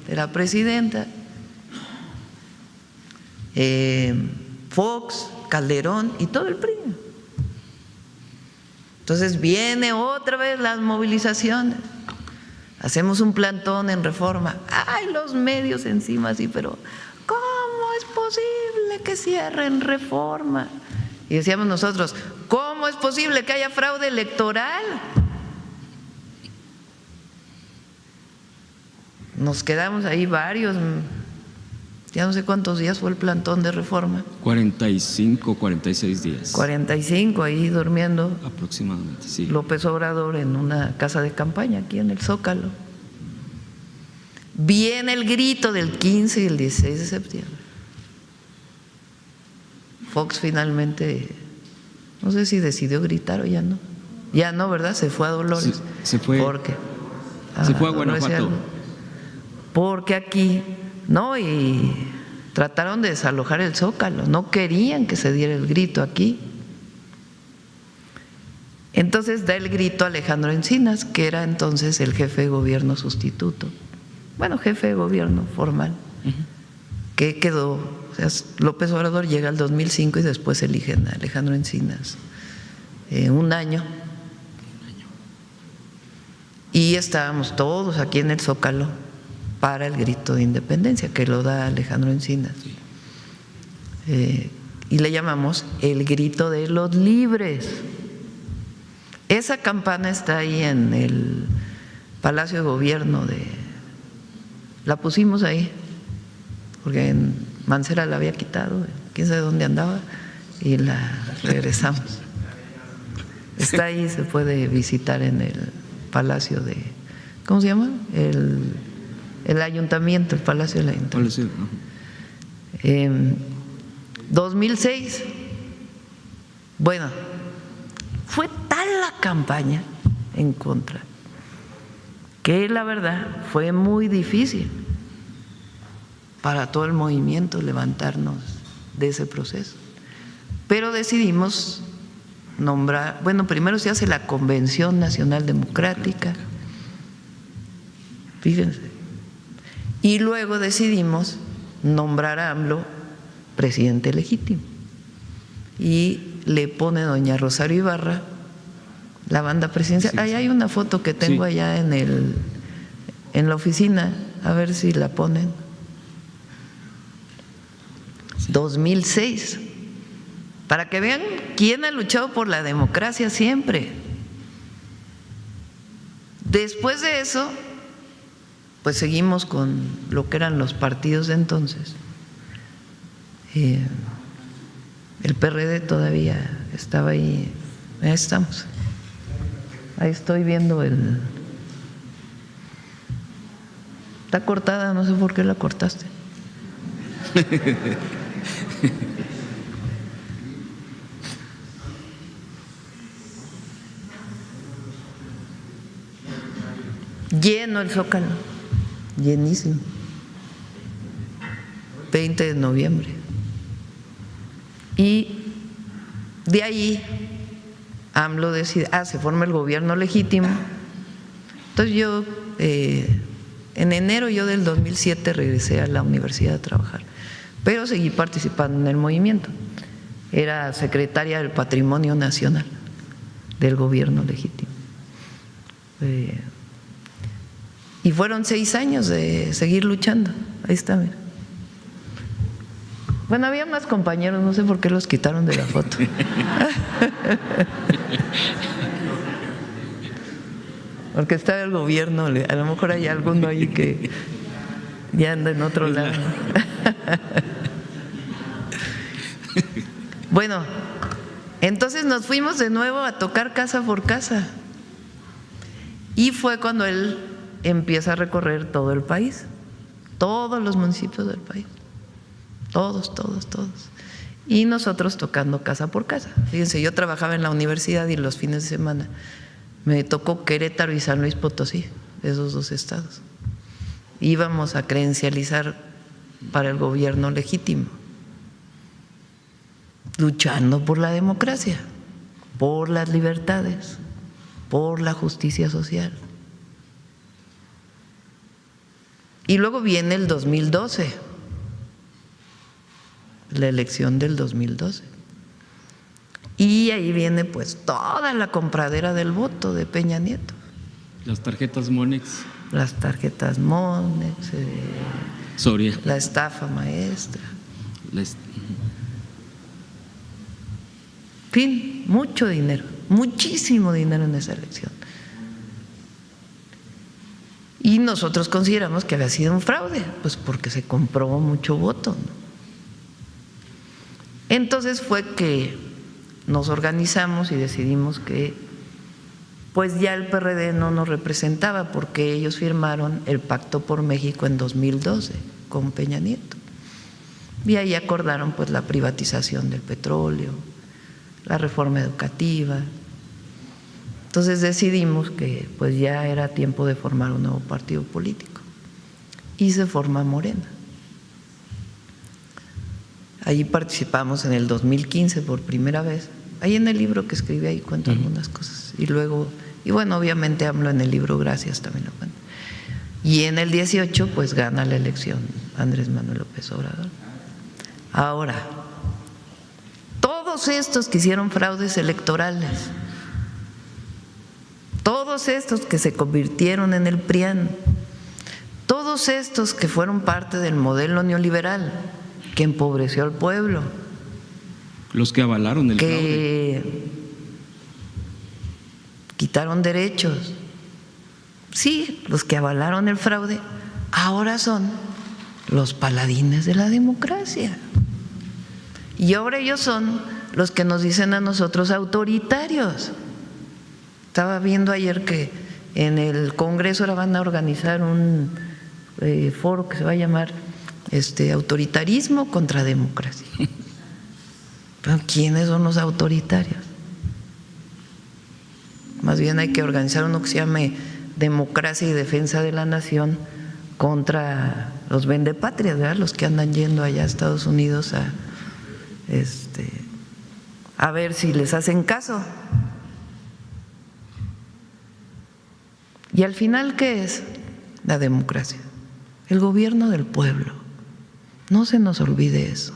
de la presidenta, Fox, Calderón y todo el PRI. Entonces viene otra vez las movilizaciones, hacemos un plantón en Reforma, ¡ay, los medios encima! Sí, pero ¿cómo es posible que cierren Reforma? Y decíamos nosotros, ¿cómo es posible que haya fraude electoral? Nos quedamos ahí varios, ya no sé cuántos días fue el plantón de Reforma. 45, 46 días. 45 ahí durmiendo. Aproximadamente, sí. López Obrador en una casa de campaña aquí en el Zócalo. Viene el grito del 15 y el 16 de septiembre. Fox finalmente, no sé si decidió gritar o ya no. Ya no, ¿verdad? Se fue a Dolores. Se fue. ¿Por qué? Se fue a Guanajuato. Porque aquí, no, y trataron de desalojar el Zócalo, no querían que se diera el grito aquí. Entonces da el grito Alejandro Encinas, que era entonces el jefe de gobierno sustituto, bueno, jefe de gobierno formal, que quedó, o sea, López Obrador llega al 2005 y después eligen a Alejandro Encinas un año. Y estábamos todos aquí en el Zócalo para el grito de independencia, que lo da Alejandro Encinas. Y le llamamos el grito de los libres. Esa campana está ahí en el Palacio de Gobierno la pusimos ahí, porque en Mancera la había quitado, quién sabe dónde andaba, y la regresamos. Está ahí, se puede visitar en el Palacio de, ¿cómo se llama? El Ayuntamiento, el Palacio del Ayuntamiento. 2006, bueno, fue tal la campaña en contra que la verdad fue muy difícil para todo el movimiento levantarnos de ese proceso. Pero decidimos nombrar, bueno, primero se hace la Convención Nacional Democrática, fíjense, y luego decidimos nombrar a AMLO presidente legítimo. Y le pone doña Rosario Ibarra la banda presidencial. Ahí hay una foto que tengo allá en la oficina, a ver si la ponen. 2006, para que vean quién ha luchado por la democracia siempre. Después de eso, pues seguimos con lo que eran los partidos de entonces. El PRD todavía estaba ahí, ahí estamos. Ahí estoy viendo está cortada, no sé por qué la cortaste. Lleno el Zócalo, llenísimo. 20 de noviembre. Y de ahí AMLO decide, se forma el gobierno legítimo. Entonces yo, en enero yo del 2007 regresé a la universidad a trabajar, pero seguí participando en el movimiento. Era secretaria del Patrimonio Nacional del gobierno legítimo. Y fueron 6 años de seguir luchando. Ahí está, mira. Bueno, había más compañeros, no sé por qué los quitaron de la foto. Porque estaba el gobierno, a lo mejor hay alguno ahí que ya anda en otro lado. Bueno, entonces nos fuimos de nuevo a tocar casa por casa. Y fue cuando él empieza a recorrer todo el país, todos los municipios del país. Todos. Y nosotros tocando casa por casa. Fíjense, yo trabajaba en la universidad y los fines de semana me tocó Querétaro y San Luis Potosí, esos 2 estados. Íbamos a credencializar para el gobierno legítimo. luchando por la democracia, por las libertades, por la justicia social. Y luego viene el 2012, la elección del 2012. Y ahí viene pues toda la compradera del voto de Peña Nieto. Las tarjetas Monex. Las tarjetas Monex, Soria. la estafa maestra. En fin, mucho dinero, muchísimo dinero en esa elección. Y nosotros consideramos que había sido un fraude, pues porque se compró mucho voto, ¿no? Entonces fue que nos organizamos y decidimos que pues ya el PRD no nos representaba porque ellos firmaron el Pacto por México en 2012 con Peña Nieto. Y ahí acordaron pues la privatización del petróleo, la reforma educativa. Entonces decidimos que pues ya era tiempo de formar un nuevo partido político y se forma Morena. Allí participamos en el 2015 por primera vez. Ahí en el libro que escribí ahí cuento algunas cosas. Y luego, y bueno, obviamente hablo en el libro Gracias también lo cuento. Y en el 18 pues gana la elección Andrés Manuel López Obrador. Ahora, todos estos que hicieron fraudes electorales, todos estos que se convirtieron en el PRIAN, todos estos que fueron parte del modelo neoliberal que empobreció al pueblo, los que avalaron el fraude, que quitaron derechos, sí, los que avalaron el fraude, ahora son los paladines de la democracia. Y ahora ellos son los que nos dicen a nosotros autoritarios. Estaba viendo ayer que en el Congreso ahora van a organizar un foro que se va a llamar Autoritarismo contra Democracia. ¿Pero quiénes son los autoritarios? Más bien hay que organizar uno que se llame Democracia y Defensa de la Nación contra los vendepatrias, ¿verdad? Los que andan yendo allá a Estados Unidos a ver si les hacen caso. Y al final, ¿qué es la democracia? El gobierno del pueblo. No se nos olvide eso.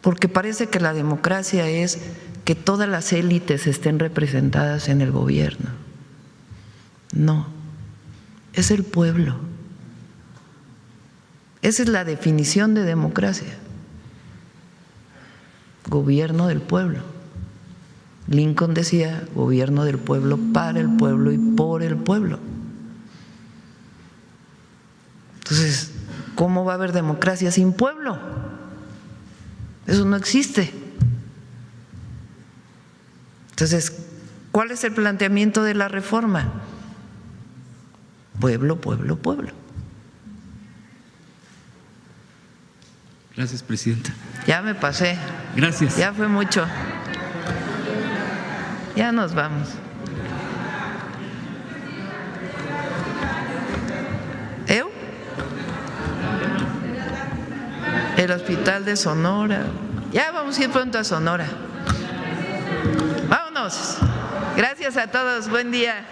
Porque parece que la democracia es que todas las élites estén representadas en el gobierno. No, es el pueblo. Esa es la definición de democracia. Gobierno del pueblo. Lincoln decía, gobierno del pueblo, para el pueblo y por el pueblo. Entonces, ¿cómo va a haber democracia sin pueblo? Eso no existe. Entonces, ¿cuál es el planteamiento de la reforma? Pueblo, pueblo, pueblo. Gracias, presidenta. Ya me pasé. Gracias. Ya fue mucho. Ya nos vamos. El hospital de Sonora. Ya vamos a ir pronto a Sonora. Vámonos. Gracias a todos. Buen día.